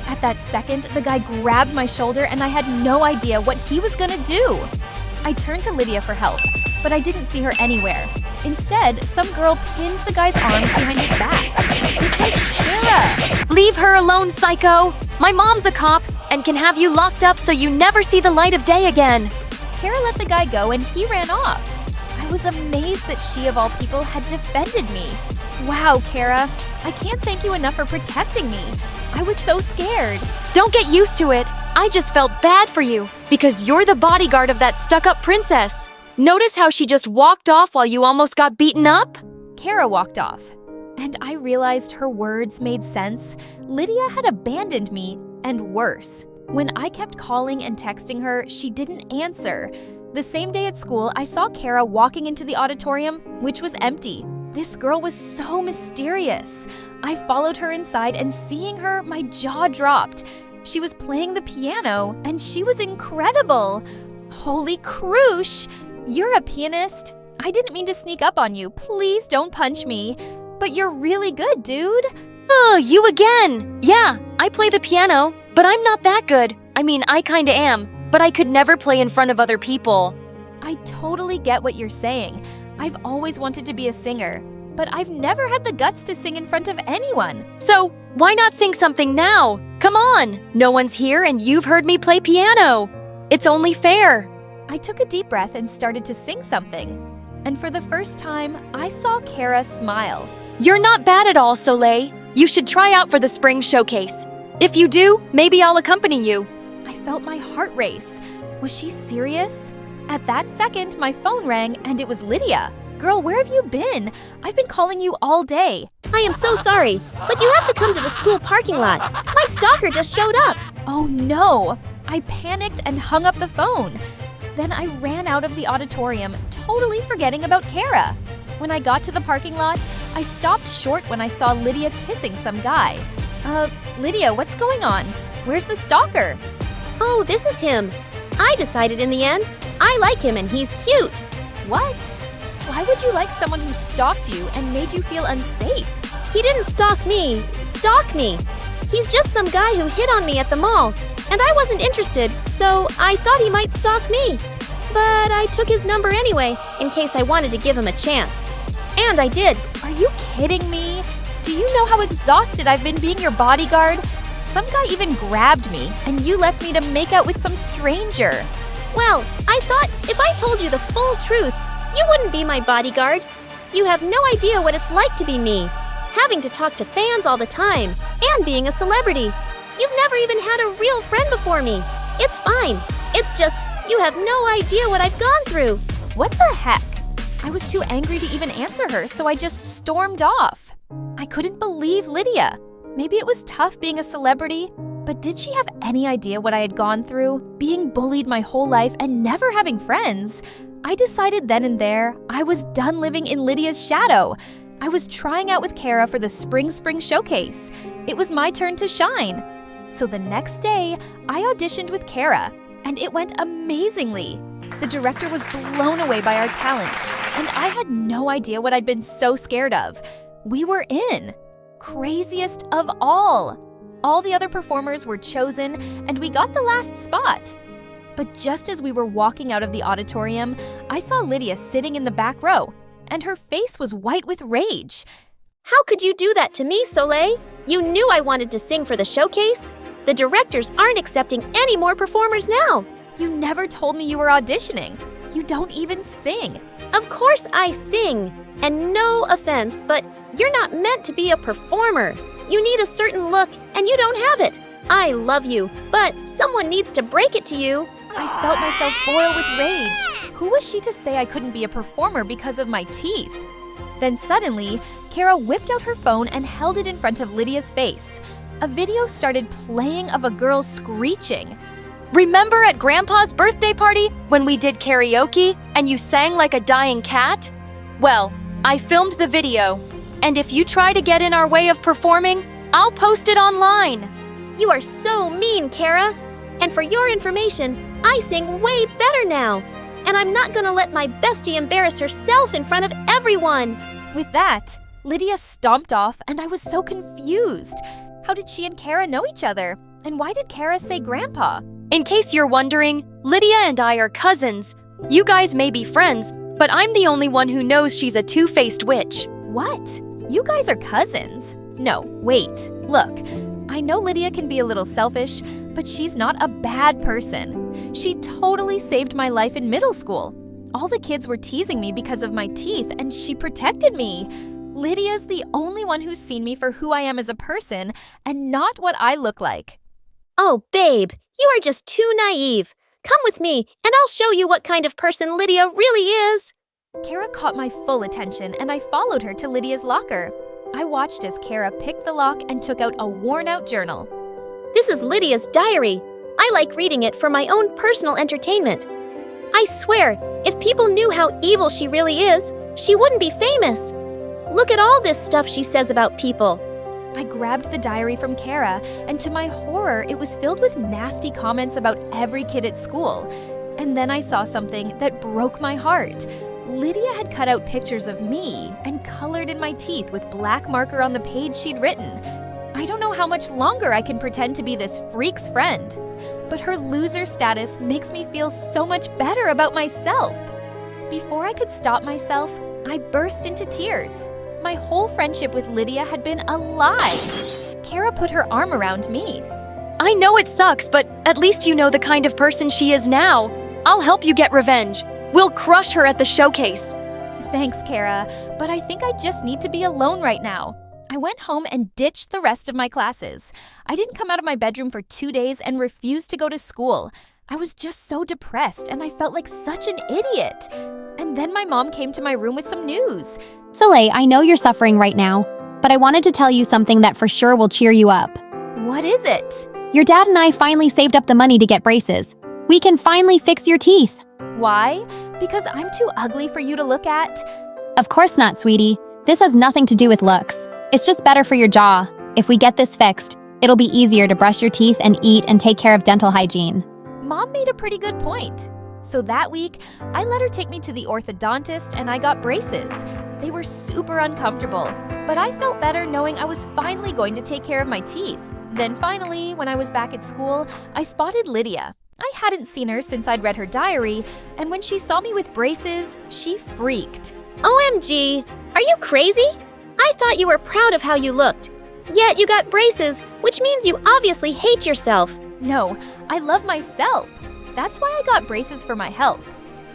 At that second, the guy grabbed my shoulder and I had no idea what he was gonna do. I turned to Lydia for help, but I didn't see her anywhere. Instead, some girl pinned the guy's arms behind his back. It was Kara! Leave her alone, psycho! My mom's a cop, and can have you locked up so you never see the light of day again. Kara let the guy go and he ran off. I was amazed that she, of all people, had defended me. Wow, Kara, I can't thank you enough for protecting me. I was so scared. Don't get used to it. I just felt bad for you because you're the bodyguard of that stuck-up princess. Notice how she just walked off while you almost got beaten up? Kara walked off, and I realized her words made sense. Lydia had abandoned me, and worse. When I kept calling and texting her, she didn't answer. The same day at school, I saw Kara walking into the auditorium, which was empty. This girl was so mysterious. I followed her inside, and seeing her, my jaw dropped. She was playing the piano, and she was incredible. Holy croosh! You're a pianist? I didn't mean to sneak up on you. Please don't punch me. But you're really good, dude. Oh, you again! Yeah, I play the piano, but I'm not that good. I mean, I kinda am, but I could never play in front of other people. I totally get what you're saying. I've always wanted to be a singer, but I've never had the guts to sing in front of anyone. So, why not sing something now? Come on! No one's here and you've heard me play piano. It's only fair. I took a deep breath and started to sing something. And for the first time, I saw Kara smile. You're not bad at all, Soleil. You should try out for the spring showcase. If you do, maybe I'll accompany you. I felt my heart race. Was she serious? At that second, my phone rang and it was Lydia. Girl, where have you been? I've been calling you all day. I am so sorry, but you have to come to the school parking lot. My stalker just showed up. Oh no! I panicked and hung up the phone. Then I ran out of the auditorium, totally forgetting about Kara. When I got to the parking lot, I stopped short when I saw Lydia kissing some guy. Lydia, what's going on? Where's the stalker? Oh, this is him. I decided in the end. I like him and he's cute. What? Why would you like someone who stalked you and made you feel unsafe? He didn't stalk me. Stalk me. He's just some guy who hit on me at the mall, and I wasn't interested, so I thought he might stalk me. But I took his number anyway, in case I wanted to give him a chance. And I did. Are you kidding me? Do you know how exhausted I've been being your bodyguard? Some guy even grabbed me, and you left me to make out with some stranger. Well, I thought if I told you the full truth, you wouldn't be my bodyguard. You have no idea what it's like to be me, having to talk to fans all the time, and being a celebrity. You've never even had a real friend before me. It's fine. It's just, you have no idea what I've gone through. What the heck? I was too angry to even answer her, so I just stormed off. I couldn't believe Lydia. Maybe it was tough being a celebrity, but did she have any idea what I had gone through? Being bullied my whole life and never having friends. I decided then and there I was done living in Lydia's shadow. I was trying out with Kara for the Spring Showcase. It was my turn to shine. So the next day, I auditioned with Kara, and it went amazingly. The director was blown away by our talent, and I had no idea what I'd been so scared of. We were in. Craziest of all. All the other performers were chosen, and we got the last spot. But just as we were walking out of the auditorium, I saw Lydia sitting in the back row, and her face was white with rage. How could you do that to me, Soleil? You knew I wanted to sing for the showcase. The directors aren't accepting any more performers now. You never told me you were auditioning. You don't even sing. Of course I sing. And no offense, but you're not meant to be a performer. You need a certain look, and you don't have it. I love you, but someone needs to break it to you. I felt myself boil with rage. Who was she to say I couldn't be a performer because of my teeth? Then suddenly, Kara whipped out her phone and held it in front of Lydia's face. A video started playing of a girl screeching. Remember at Grandpa's birthday party when we did karaoke and you sang like a dying cat? Well, I filmed the video, and if you try to get in our way of performing, I'll post it online. You are so mean, Kara. And for your information, I sing way better now. And I'm not gonna let my bestie embarrass herself in front of everyone. With that, Lydia stomped off, and I was so confused. How did she and Kara know each other? And why did Kara say Grandpa? In case you're wondering, Lydia and I are cousins. You guys may be friends, but I'm the only one who knows she's a two-faced witch. What? You guys are cousins? No, wait. Look, I know Lydia can be a little selfish, but she's not a bad person. She totally saved my life in middle school. All the kids were teasing me because of my teeth, and she protected me. Lydia's the only one who's seen me for who I am as a person and not what I look like. Oh, babe, you are just too naive. Come with me, and I'll show you what kind of person Lydia really is. Kara caught my full attention, and I followed her to Lydia's locker. I watched as Kara picked the lock and took out a worn-out journal. This is Lydia's diary. I like reading it for my own personal entertainment. I swear, if people knew how evil she really is, she wouldn't be famous. Look at all this stuff she says about people. I grabbed the diary from Kara, and to my horror, it was filled with nasty comments about every kid at school. And then I saw something that broke my heart. Lydia had cut out pictures of me and colored in my teeth with black marker on the page she'd written. I don't know how much longer I can pretend to be this freak's friend, but her loser status makes me feel so much better about myself. Before I could stop myself, I burst into tears. My whole friendship with Lydia had been a lie. Kara put her arm around me. I know it sucks, but at least you know the kind of person she is now. I'll help you get revenge. We'll crush her at the showcase. Thanks, Kara, but I think I just need to be alone right now. I went home and ditched the rest of my classes. I didn't come out of my bedroom for 2 days and refused to go to school. I was just so depressed and I felt like such an idiot. And then my mom came to my room with some news. Soleil, I know you're suffering right now, but I wanted to tell you something that for sure will cheer you up. What is it? Your dad and I finally saved up the money to get braces. We can finally fix your teeth. Why? Because I'm too ugly for you to look at? Of course not, sweetie. This has nothing to do with looks. It's just better for your jaw. If we get this fixed, it'll be easier to brush your teeth and eat and take care of dental hygiene. Mom made a pretty good point. So that week, I let her take me to the orthodontist and I got braces. They were super uncomfortable, but I felt better knowing I was finally going to take care of my teeth. Then finally, when I was back at school, I spotted Lydia. I hadn't seen her since I'd read her diary, and when she saw me with braces, she freaked. OMG, are you crazy? I thought you were proud of how you looked. Yet you got braces, which means you obviously hate yourself. No, I love myself. That's why I got braces for my health.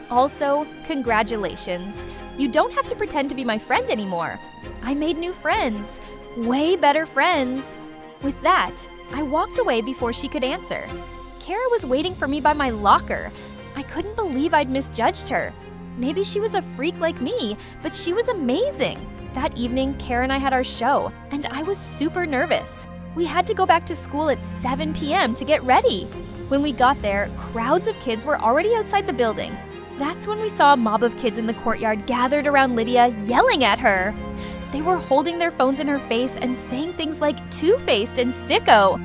Also, congratulations. You don't have to pretend to be my friend anymore. I made new friends. Way better friends. With that, I walked away before she could answer. Kara was waiting for me by my locker. I couldn't believe I'd misjudged her. Maybe she was a freak like me, but she was amazing. That evening, Kara and I had our show, and I was super nervous. We had to go back to school at 7 p.m. to get ready. When we got there, crowds of kids were already outside the building. That's when we saw a mob of kids in the courtyard gathered around Lydia, yelling at her. They were holding their phones in her face and saying things like two-faced and sicko.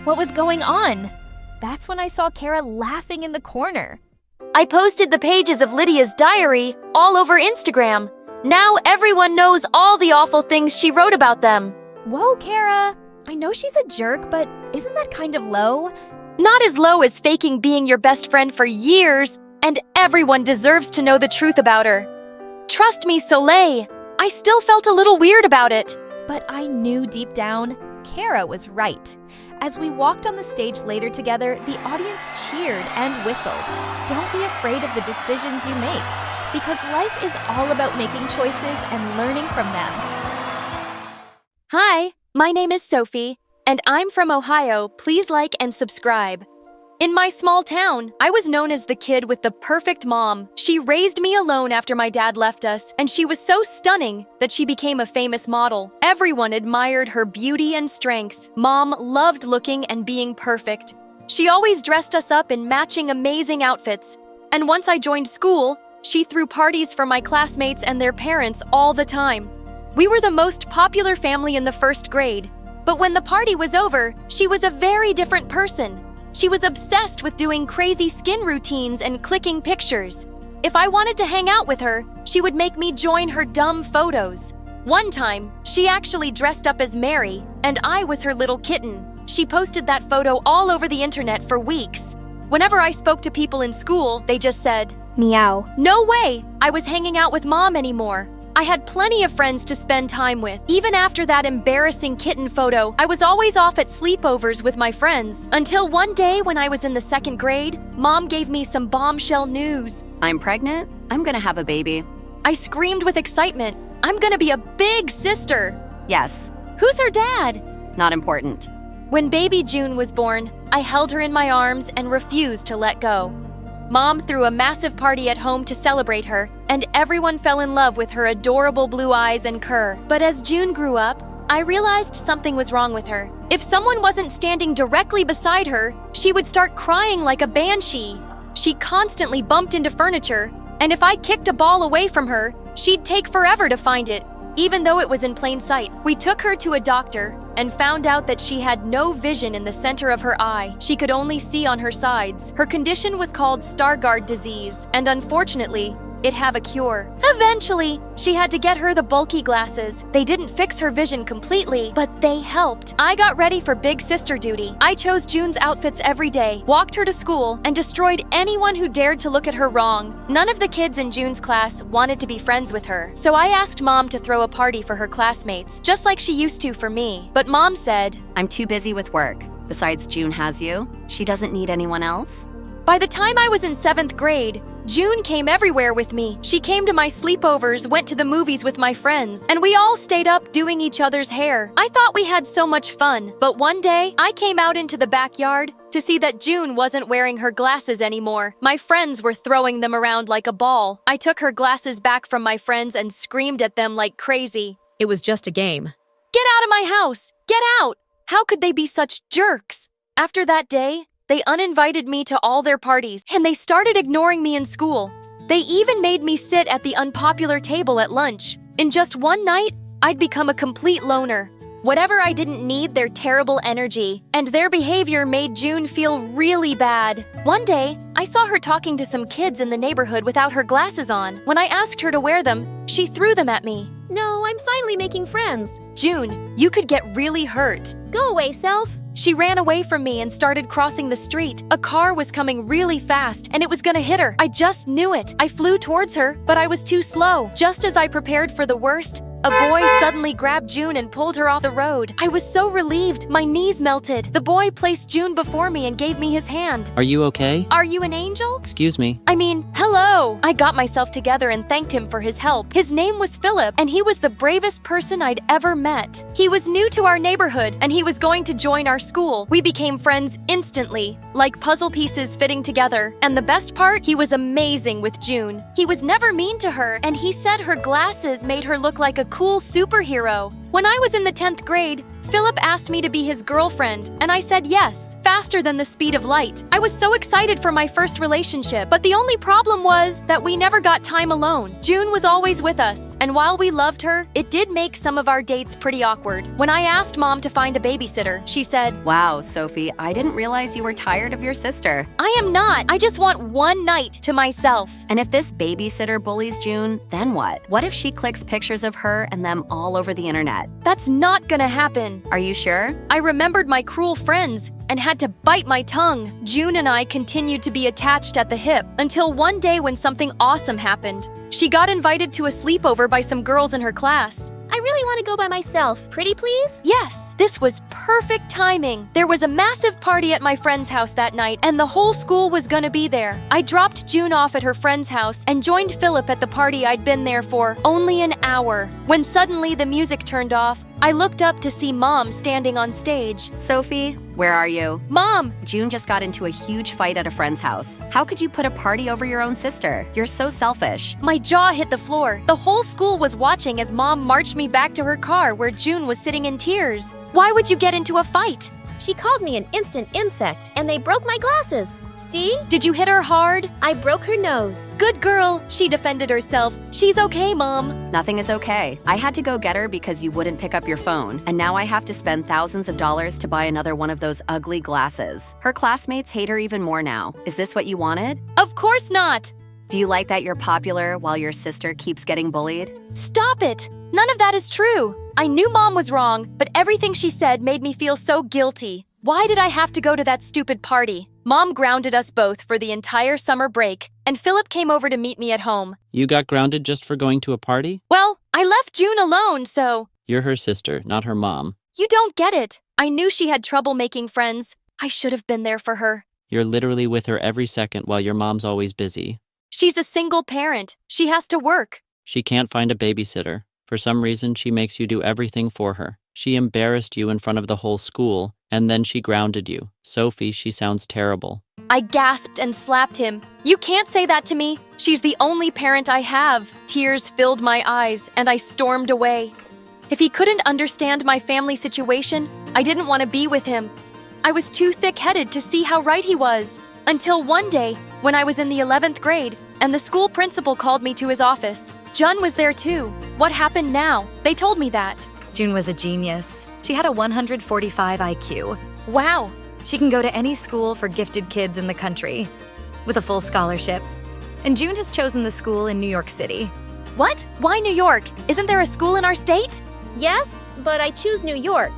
What was going on? That's when I saw Kara laughing in the corner. I posted the pages of Lydia's diary all over Instagram. Now everyone knows all the awful things she wrote about them. Whoa, Kara. I know she's a jerk, but isn't that kind of low? Not as low as faking being your best friend for years, and everyone deserves to know the truth about her. Trust me, Soleil, I still felt a little weird about it. But I knew deep down, Kara was right. As we walked on the stage later together, the audience cheered and whistled. Don't be afraid of the decisions you make, because life is all about making choices and learning from them. Hi, my name is Sophie, and I'm from Ohio. Please like and subscribe. In my small town, I was known as the kid with the perfect mom. She raised me alone after my dad left us, and she was so stunning that she became a famous model. Everyone admired her beauty and strength. Mom loved looking and being perfect. She always dressed us up in matching amazing outfits. And once I joined school, she threw parties for my classmates and their parents all the time. We were the most popular family in the first grade. But when the party was over, she was a very different person. She was obsessed with doing crazy skin routines and clicking pictures. If I wanted to hang out with her, she would make me join her dumb photos. One time, she actually dressed up as Mary, and I was her little kitten. She posted that photo all over the internet for weeks. Whenever I spoke to people in school, they just said, Meow. No way! I was hanging out with Mom anymore. I had plenty of friends to spend time with. Even after that embarrassing kitten photo, I was always off at sleepovers with my friends. Until one day when I was in the 2nd grade, Mom gave me some bombshell news. I'm pregnant. I'm gonna have a baby. I screamed with excitement. I'm gonna be a big sister. Yes. Who's her dad? Not important. When baby June was born, I held her in my arms and refused to let go. Mom threw a massive party at home to celebrate her, and everyone fell in love with her adorable blue eyes and cur. But as June grew up, I realized something was wrong with her. If someone wasn't standing directly beside her, she would start crying like a banshee. She constantly bumped into furniture, and if I kicked a ball away from her, she'd take forever to find it, even though it was in plain sight. We took her to a doctor and found out that she had no vision in the center of her eye. She could only see on her sides. Her condition was called Stargardt disease, and unfortunately, it have a cure. Eventually, she had to get her the bulky glasses. They didn't fix her vision completely, but they helped. I got ready for big sister duty. I chose June's outfits every day, walked her to school, and destroyed anyone who dared to look at her wrong. None of the kids in June's class wanted to be friends with her, so I asked Mom to throw a party for her classmates, just like she used to for me. But Mom said, I'm too busy with work. Besides, June has you. She doesn't need anyone else. By the time I was in 7th grade, June came everywhere with me. She came to my sleepovers, went to the movies with my friends, and we all stayed up doing each other's hair. I thought we had so much fun, but one day, I came out into the backyard to see that June wasn't wearing her glasses anymore. My friends were throwing them around like a ball. I took her glasses back from my friends and screamed at them like crazy. It was just a game. Get out of my house! Get out! How could they be such jerks? After that day, they uninvited me to all their parties, and they started ignoring me in school. They even made me sit at the unpopular table at lunch. In just one night, I'd become a complete loner. Whatever I didn't need their terrible energy, and their behavior made June feel really bad. One day, I saw her talking to some kids in the neighborhood without her glasses on. When I asked her to wear them, she threw them at me. No, I'm finally making friends. June, you could get really hurt. Go away, self. She ran away from me and started crossing the street. A car was coming really fast, and it was gonna hit her. I just knew it. I flew towards her, but I was too slow. Just as I prepared for the worst, a boy suddenly grabbed June and pulled her off the road. I was so relieved. My knees melted. The boy placed June before me and gave me his hand. Are you okay? Are you an angel? Excuse me. I mean, hello. I got myself together and thanked him for his help. His name was Philip, and he was the bravest person I'd ever met. He was new to our neighborhood, and he was going to join our school. We became friends instantly, like puzzle pieces fitting together. And the best part, he was amazing with June. He was never mean to her, and he said her glasses made her look like a cool superhero. When I was in the 10th grade, Philip asked me to be his girlfriend, and I said yes, faster than the speed of light. I was so excited for my first relationship, but the only problem was that we never got time alone. June was always with us, and while we loved her, it did make some of our dates pretty awkward. When I asked Mom to find a babysitter, she said, Wow, Sophie, I didn't realize you were tired of your sister. I am not. I just want one night to myself. And if this babysitter bullies June, then what? What if she clicks pictures of her and them all over the internet? That's not gonna happen. Are you sure? I remembered my cruel friends and had to bite my tongue. June and I continued to be attached at the hip until one day when something awesome happened. She got invited to a sleepover by some girls in her class. I really want to go by myself. Pretty please? Yes, this was perfect timing. There was a massive party at my friend's house that night, and the whole school was gonna be there. I dropped June off at her friend's house and joined Philip at the party I'd been there for only an hour. When suddenly the music turned off, I looked up to see Mom standing on stage. Sophie, where are you? Mom! June just got into a huge fight at a friend's house. How could you put a party over your own sister? You're so selfish. My jaw hit the floor. The whole school was watching as Mom marched me back to her car where June was sitting in tears. Why would you get into a fight? She called me an instant insect, and they broke my glasses. See? Did you hit her hard? I broke her nose. Good girl. She defended herself. She's okay, Mom. Nothing is okay. I had to go get her because you wouldn't pick up your phone, and now I have to spend thousands of dollars to buy another one of those ugly glasses. Her classmates hate her even more now. Is this what you wanted? Of course not. Do you like that you're popular while your sister keeps getting bullied? Stop it! None of that is true. I knew Mom was wrong, but everything she said made me feel so guilty. Why did I have to go to that stupid party? Mom grounded us both for the entire summer break, and Philip came over to meet me at home. You got grounded just for going to a party? Well, I left June alone, so... You're her sister, not her mom. You don't get it. I knew she had trouble making friends. I should have been there for her. You're literally with her every second while your mom's always busy. She's a single parent. She has to work. She can't find a babysitter. For some reason, she makes you do everything for her. She embarrassed you in front of the whole school, and then she grounded you. Sophie, she sounds terrible. I gasped and slapped him. You can't say that to me. She's the only parent I have. Tears filled my eyes, and I stormed away. If he couldn't understand my family situation, I didn't want to be with him. I was too thick-headed to see how right he was. Until one day, when I was in the 11th grade, and the school principal called me to his office. Jun was there too. What happened now? They told me that. June was a genius. She had a 145 IQ. Wow. She can go to any school for gifted kids in the country, with a full scholarship. And June has chosen the school in New York City. What? Why New York? Isn't there a school in our state? Yes, but I choose New York.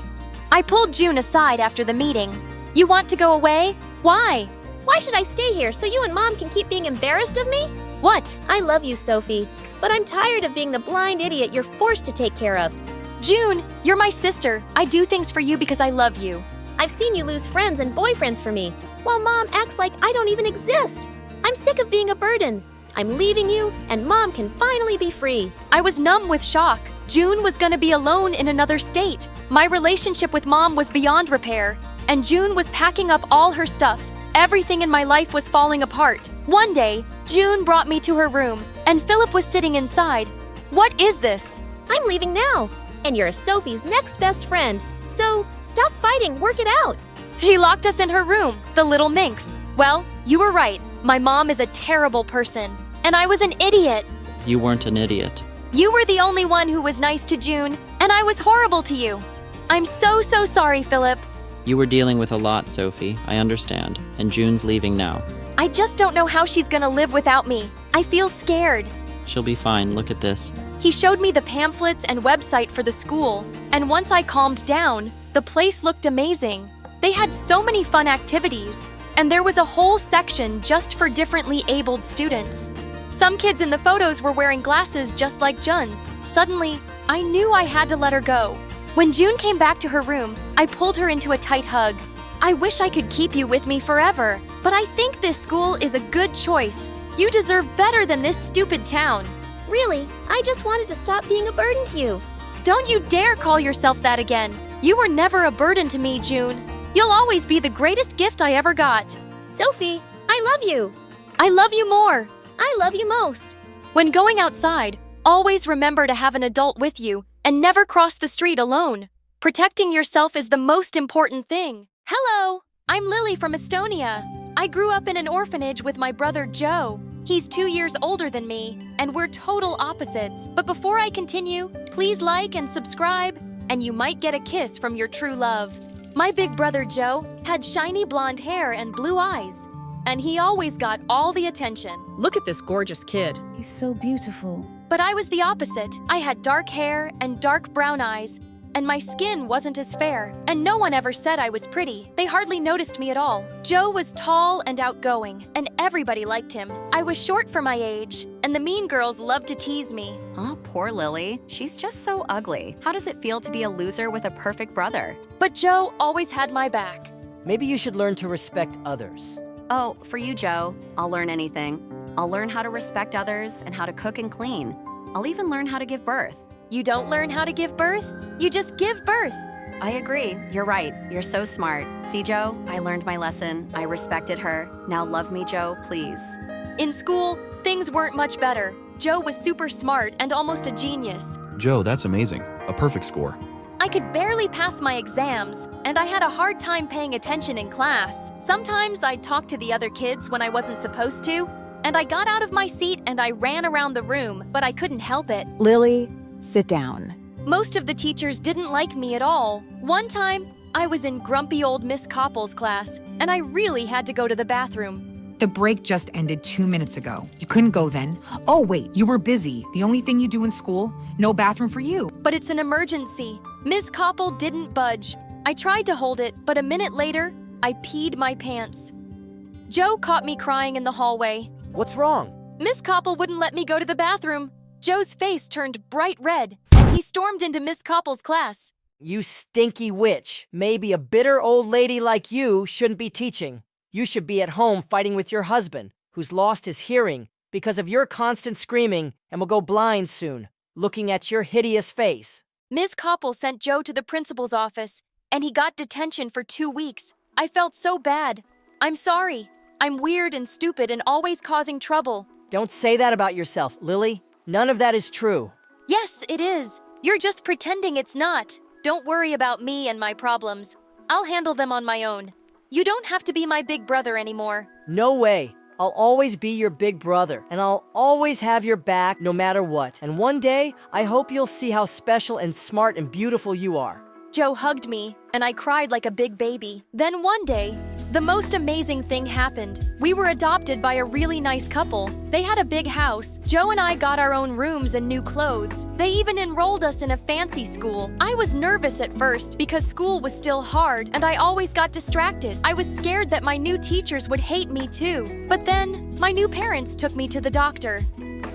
I pulled June aside after the meeting. You want to go away? Why? Why should I stay here so you and Mom can keep being embarrassed of me? What? I love you, Sophie, but I'm tired of being the blind idiot you're forced to take care of. June, you're my sister. I do things for you because I love you. I've seen you lose friends and boyfriends for me, while Mom acts like I don't even exist. I'm sick of being a burden. I'm leaving you, and Mom can finally be free. I was numb with shock. June was gonna be alone in another state. My relationship with Mom was beyond repair, and June was packing up all her stuff. Everything in my life was falling apart. One day, June brought me to her room, and Philip was sitting inside. What is this? I'm leaving now, and you're Sophie's next best friend. So, stop fighting, work it out. She locked us in her room, the little minx. Well, you were right. My mom is a terrible person, and I was an idiot. You weren't an idiot. You were the only one who was nice to June, and I was horrible to you. I'm so sorry, Philip. You were dealing with a lot, Sophie. I understand. And June's leaving now. I just don't know how she's gonna live without me. I feel scared. She'll be fine. Look at this. He showed me the pamphlets and website for the school, and once I calmed down, the place looked amazing. They had so many fun activities, and there was a whole section just for differently abled students. Some kids in the photos were wearing glasses just like Jun's. Suddenly, I knew I had to let her go. When June came back to her room, I pulled her into a tight hug. I wish I could keep you with me forever, but I think this school is a good choice. You deserve better than this stupid town. Really, I just wanted to stop being a burden to you. Don't you dare call yourself that again. You were never a burden to me, June. You'll always be the greatest gift I ever got. Sophie, I love you. I love you more. I love you most. When going outside, always remember to have an adult with you and never cross the street alone. Protecting yourself is the most important thing. Hello, I'm Lily from Estonia. I grew up in an orphanage with my brother Joe. He's 2 years older than me, and we're total opposites. But before I continue, please like and subscribe, and you might get a kiss from your true love. My big brother Joe had shiny blonde hair and blue eyes, and he always got all the attention. Look at this gorgeous kid. He's so beautiful. But I was the opposite. I had dark hair and dark brown eyes, and my skin wasn't as fair, and no one ever said I was pretty. They hardly noticed me at all. Joe was tall and outgoing, and everybody liked him. I was short for my age, and the mean girls loved to tease me. Oh, poor Lily. She's just so ugly. How does it feel to be a loser with a perfect brother? But Joe always had my back. Maybe you should learn to respect others. Oh, for you, Joe, I'll learn anything. I'll learn how to respect others and how to cook and clean. I'll even learn how to give birth. You don't learn how to give birth, you just give birth. I agree. You're right. You're so smart. See, Joe, I learned my lesson. I respected her. Now love me, Joe, please. In school, things weren't much better. Joe was super smart and almost a genius. Joe, that's amazing. A perfect score. I could barely pass my exams, and I had a hard time paying attention in class. Sometimes I'd talk to the other kids when I wasn't supposed to, and I got out of my seat and I ran around the room, but I couldn't help it. Lily, sit down. Most of the teachers didn't like me at all. One time, I was in grumpy old Miss Koppel's class, and I really had to go to the bathroom. The break just ended 2 minutes ago. You couldn't go then. Oh, wait, you were busy. The only thing you do in school? No bathroom for you. But it's an emergency. Miss Koppel didn't budge. I tried to hold it, but a minute later, I peed my pants. Joe caught me crying in the hallway. What's wrong? Miss Koppel wouldn't let me go to the bathroom. Joe's face turned bright red, and he stormed into Miss Koppel's class. You stinky witch. Maybe a bitter old lady like you shouldn't be teaching. You should be at home fighting with your husband, who's lost his hearing because of your constant screaming and will go blind soon, looking at your hideous face. Miss Koppel sent Joe to the principal's office, and he got detention for 2 weeks. I felt so bad. I'm sorry. I'm weird and stupid and always causing trouble. Don't say that about yourself, Lily. None of that is true. Yes, it is. You're just pretending it's not. Don't worry about me and my problems. I'll handle them on my own. You don't have to be my big brother anymore. No way. I'll always be your big brother, and I'll always have your back no matter what. And one day, I hope you'll see how special and smart and beautiful you are. Joe hugged me, and I cried like a big baby. Then one day, the most amazing thing happened. We were adopted by a really nice couple. They had a big house. Joe and I got our own rooms and new clothes. They even enrolled us in a fancy school. I was nervous at first because school was still hard, and I always got distracted. I was scared that my new teachers would hate me too. But then, my new parents took me to the doctor.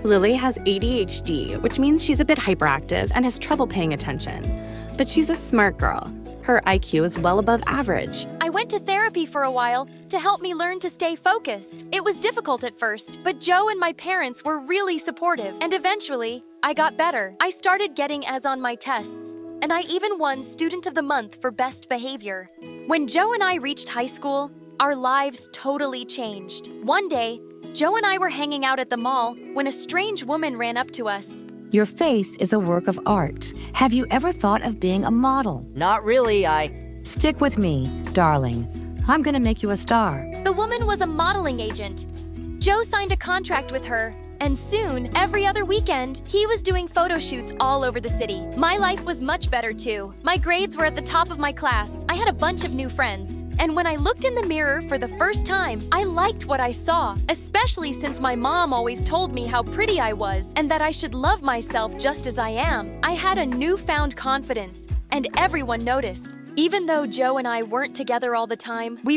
Lily has ADHD, which means she's a bit hyperactive and has trouble paying attention. But she's a smart girl. Her IQ is well above average. I went to therapy for a while to help me learn to stay focused. It was difficult at first, but Joe and my parents were really supportive, and eventually, I got better. I started getting A's on my tests, and I even won Student of the Month for best behavior. When Joe and I reached high school, our lives totally changed. One day, Joe and I were hanging out at the mall when a strange woman ran up to us. Your face is a work of art. Have you ever thought of being a model? Not really, Stick with me, darling. I'm gonna make you a star. The woman was a modeling agent. Joe signed a contract with her, and soon, every other weekend, he was doing photo shoots all over the city. My life was much better too. My grades were at the top of my class. I had a bunch of new friends. And when I looked in the mirror for the first time, I liked what I saw, especially since my mom always told me how pretty I was and that I should love myself just as I am. I had a newfound confidence, and everyone noticed. Even though Joe and I weren't together all the time, we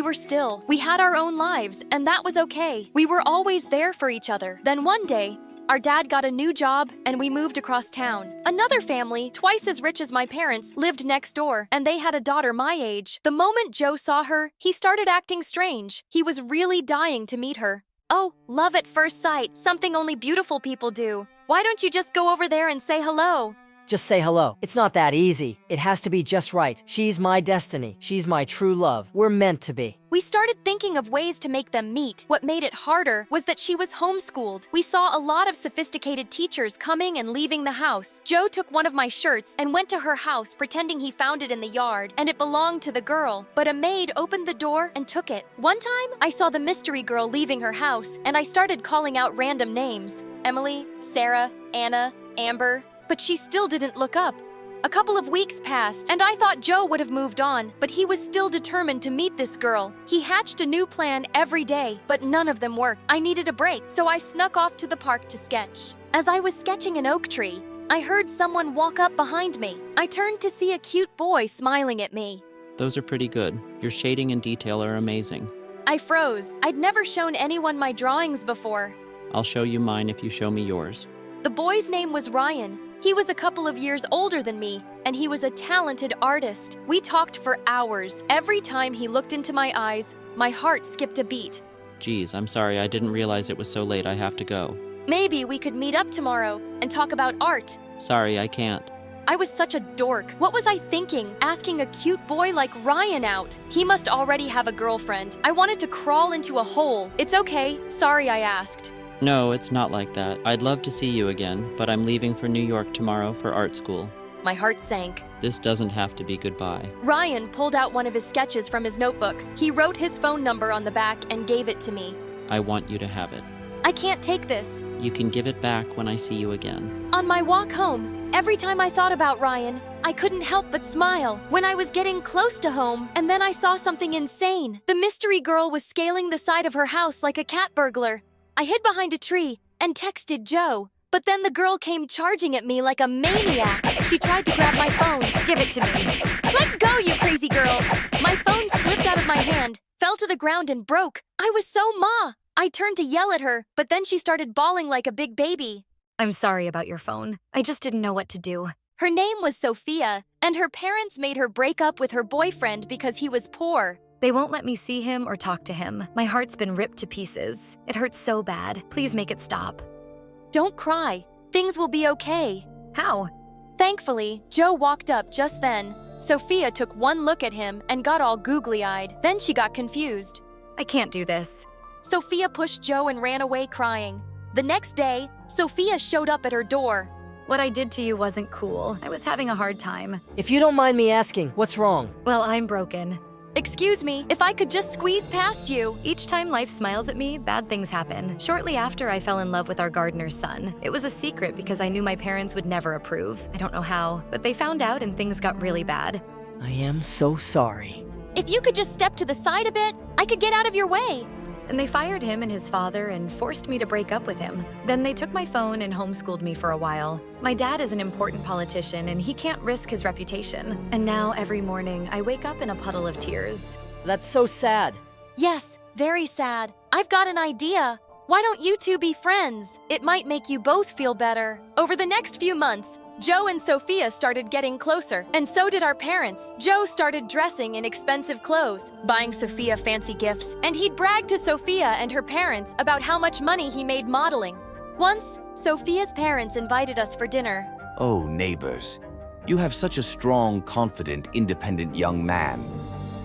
had our own lives, and that was okay. We were always there for each other. Then one day, our dad got a new job, and we moved across town. Another family, twice as rich as my parents, lived next door, and they had a daughter my age. The moment Joe saw her, he started acting strange. He was really dying to meet her. Oh, love at first sight, something only beautiful people do. Why don't you just go over there and say hello? Just say hello. It's not that easy. It has to be just right. She's my destiny. She's my true love. We're meant to be. We started thinking of ways to make them meet. What made it harder was that she was homeschooled. We saw a lot of sophisticated teachers coming and leaving the house. Joe took one of my shirts and went to her house pretending he found it in the yard, and it belonged to the girl. But a maid opened the door and took it. One time, I saw the mystery girl leaving her house, and I started calling out random names. Emily, Sarah, Anna, Amber. But she still didn't look up. A couple of weeks passed, and I thought Joe would have moved on, but he was still determined to meet this girl. He hatched a new plan every day, but none of them worked. I needed a break, so I snuck off to the park to sketch. As I was sketching an oak tree, I heard someone walk up behind me. I turned to see a cute boy smiling at me. Those are pretty good. Your shading and detail are amazing. I froze. I'd never shown anyone my drawings before. I'll show you mine if you show me yours. The boy's name was Ryan. He was a couple of years older than me, and he was a talented artist. We talked for hours. Every time he looked into my eyes, my heart skipped a beat. Geez, I'm sorry, I didn't realize it was so late. I have to go. Maybe we could meet up tomorrow and talk about art. Sorry, I can't. I was such a dork. What was I thinking, asking a cute boy like Ryan out? He must already have a girlfriend. I wanted to crawl into a hole. It's okay. Sorry I asked. No, it's not like that. I'd love to see you again, but I'm leaving for New York tomorrow for art school. My heart sank. This doesn't have to be goodbye. Ryan pulled out one of his sketches from his notebook. He wrote his phone number on the back and gave it to me. I want you to have it. I can't take this. You can give it back when I see you again. On my walk home, every time I thought about Ryan, I couldn't help but smile. When I was getting close to home, and then I saw something insane. The mystery girl was scaling the side of her house like a cat burglar. I hid behind a tree and texted Joe, but then the girl came charging at me like a maniac. She tried to grab my phone. Give it to me. Let go, you crazy girl! My phone slipped out of my hand, fell to the the ground and broke. I was so ma. I turned to yell at her, but then she started bawling like a big baby. I'm sorry about your phone. I just didn't know what to do. Her name was Sophia, and her parents made her break up with her boyfriend because he was poor. They won't let me see him or talk to him. My heart's been ripped to pieces. It hurts so bad. Please make it stop. Don't cry. Things will be okay. How? Thankfully, Joe walked up just then. Sophia took one look at him and got all googly-eyed. Then she got confused. I can't do this. Sophia pushed Joe and ran away crying. The next day, Sophia showed up at her door. What I did to you wasn't cool. I was having a hard time. If you don't mind me asking, what's wrong? Well, I'm broken. Excuse me, if I could just squeeze past you. Each time life smiles at me, bad things happen. Shortly after, I fell in love with our gardener's son. It was a secret because I knew my parents would never approve. I don't know how, but they found out and things got really bad. I am so sorry. If you could just step to the side a bit, I could get out of your way. And they fired him and his father and forced me to break up with him. Then they took my phone and homeschooled me for a while. My dad is an important politician and he can't risk his reputation. And now every morning I wake up in a puddle of tears. That's so sad. Yes, very sad. I've got an idea. Why don't you two be friends? It might make you both feel better. Over the next few months, Joe and Sophia started getting closer, and so did our parents. Joe started dressing in expensive clothes, buying Sophia fancy gifts, and he'd brag to Sophia and her parents about how much money he made modeling. Once, Sophia's parents invited us for dinner. Oh, neighbors, you have such a strong, confident, independent young man.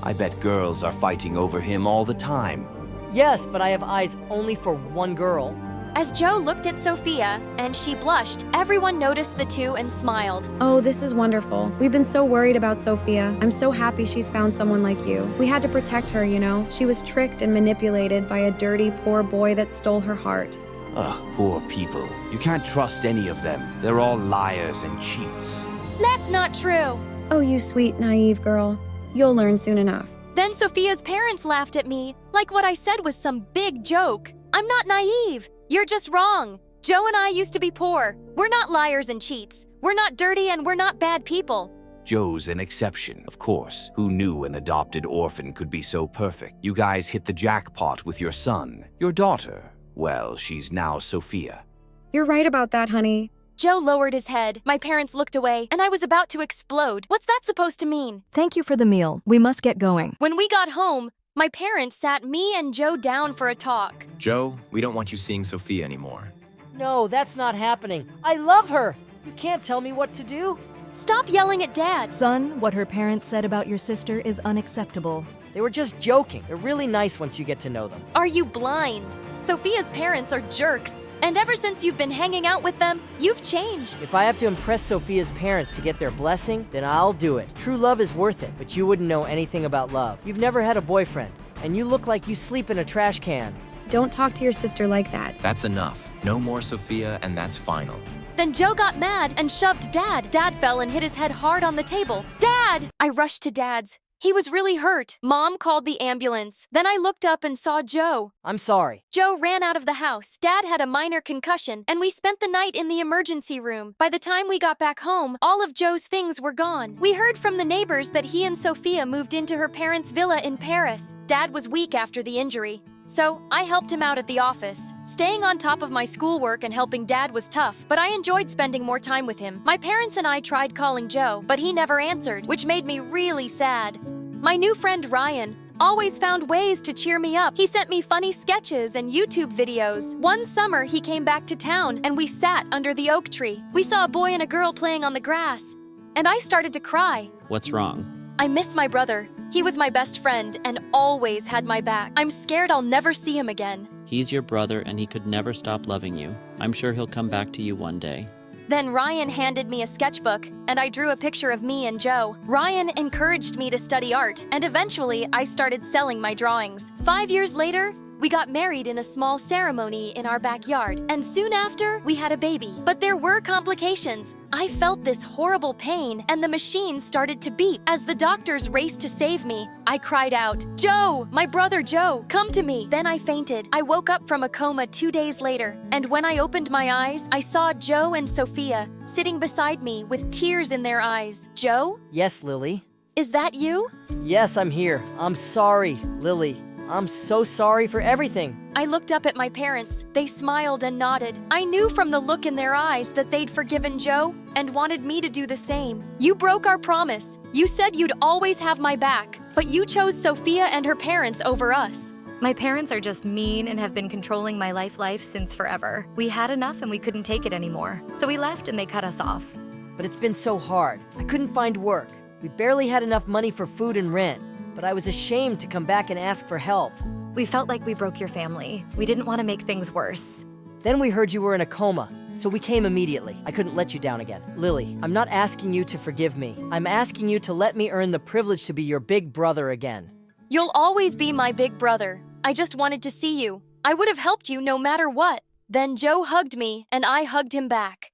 I bet girls are fighting over him all the time. Yes, but I have eyes only for one girl. As Joe looked at Sophia, and she blushed, everyone noticed the two and smiled. Oh, this is wonderful. We've been so worried about Sophia. I'm so happy she's found someone like you. We had to protect her, you know. She was tricked and manipulated by a dirty, poor boy that stole her heart. Ugh, poor people. You can't trust any of them. They're all liars and cheats. That's not true. Oh, you sweet, naive girl. You'll learn soon enough. Then Sophia's parents laughed at me, like what I said was some big joke. I'm not naive. You're just wrong. Joe and I used to be poor. We're not liars and cheats. We're not dirty and we're not bad people. Joe's an exception, of course. Who knew an adopted orphan could be so perfect? You guys hit the jackpot with your son. Your daughter, well, she's now Sophia. You're right about that, honey. Joe lowered his head. My parents looked away, and I was about to explode. What's that supposed to mean? Thank you for the meal. We must get going. When we got home, my parents sat me and Joe down for a talk. Joe, we don't want you seeing Sophia anymore. No, that's not happening. I love her. You can't tell me what to do. Stop yelling at Dad. Son, what her parents said about your sister is unacceptable. They were just joking. They're really nice once you get to know them. Are you blind? Sophia's parents are jerks. And ever since you've been hanging out with them, you've changed. If I have to impress Sophia's parents to get their blessing, then I'll do it. True love is worth it, but you wouldn't know anything about love. You've never had a boyfriend, and you look like you sleep in a trash can. Don't talk to your sister like that. That's enough. No more Sophia, and that's final. Then Joe got mad and shoved Dad. Dad fell and hit his head hard on the table. Dad! I rushed to Dad's. He was really hurt. Mom called the ambulance. Then I looked up and saw Joe. I'm sorry. Joe ran out of the house. Dad had a minor concussion, and we spent the night in the emergency room. By the time we got back home, all of Joe's things were gone. We heard from the neighbors that he and Sophia moved into her parents' villa in Paris. Dad was weak after the injury, so I helped him out at the office. Staying on top of my schoolwork and helping Dad was tough, but I enjoyed spending more time with him. My parents and I tried calling Joe, but he never answered, which made me really sad. My new friend Ryan always found ways to cheer me up. He sent me funny sketches and YouTube videos. One summer, he came back to town and we sat under the oak tree. We saw a boy and a girl playing on the grass, and I started to cry. What's wrong? I miss my brother. He was my best friend and always had my back. I'm scared I'll never see him again. He's your brother and he could never stop loving you. I'm sure he'll come back to you one day. Then Ryan handed me a sketchbook, and I drew a picture of me and Joe. Ryan encouraged me to study art, and eventually I started selling my drawings. 5 years later, we got married in a small ceremony in our backyard, and soon after, we had a baby. But there were complications. I felt this horrible pain, and the machine started to beep. As the doctors raced to save me, I cried out, "Joe, my brother Joe, come to me." Then I fainted. I woke up from a coma 2 days later, and when I opened my eyes, I saw Joe and Sophia sitting beside me with tears in their eyes. Joe? Yes, Lily. Is that you? Yes, I'm here. I'm sorry, Lily. I'm so sorry for everything. I looked up at my parents. They smiled and nodded. I knew from the look in their eyes that they'd forgiven Joe and wanted me to do the same. You broke our promise. You said you'd always have my back, but you chose Sophia and her parents over us. My parents are just mean and have been controlling my life since forever. We had enough and we couldn't take it anymore. So we left and they cut us off. But it's been so hard. I couldn't find work. We barely had enough money for food and rent, but I was ashamed to come back and ask for help. We felt like we broke your family. We didn't want to make things worse. Then we heard you were in a coma, so we came immediately. I couldn't let you down again. Lily, I'm not asking you to forgive me. I'm asking you to let me earn the privilege to be your big brother again. You'll always be my big brother. I just wanted to see you. I would have helped you no matter what. Then Joe hugged me, and I hugged him back.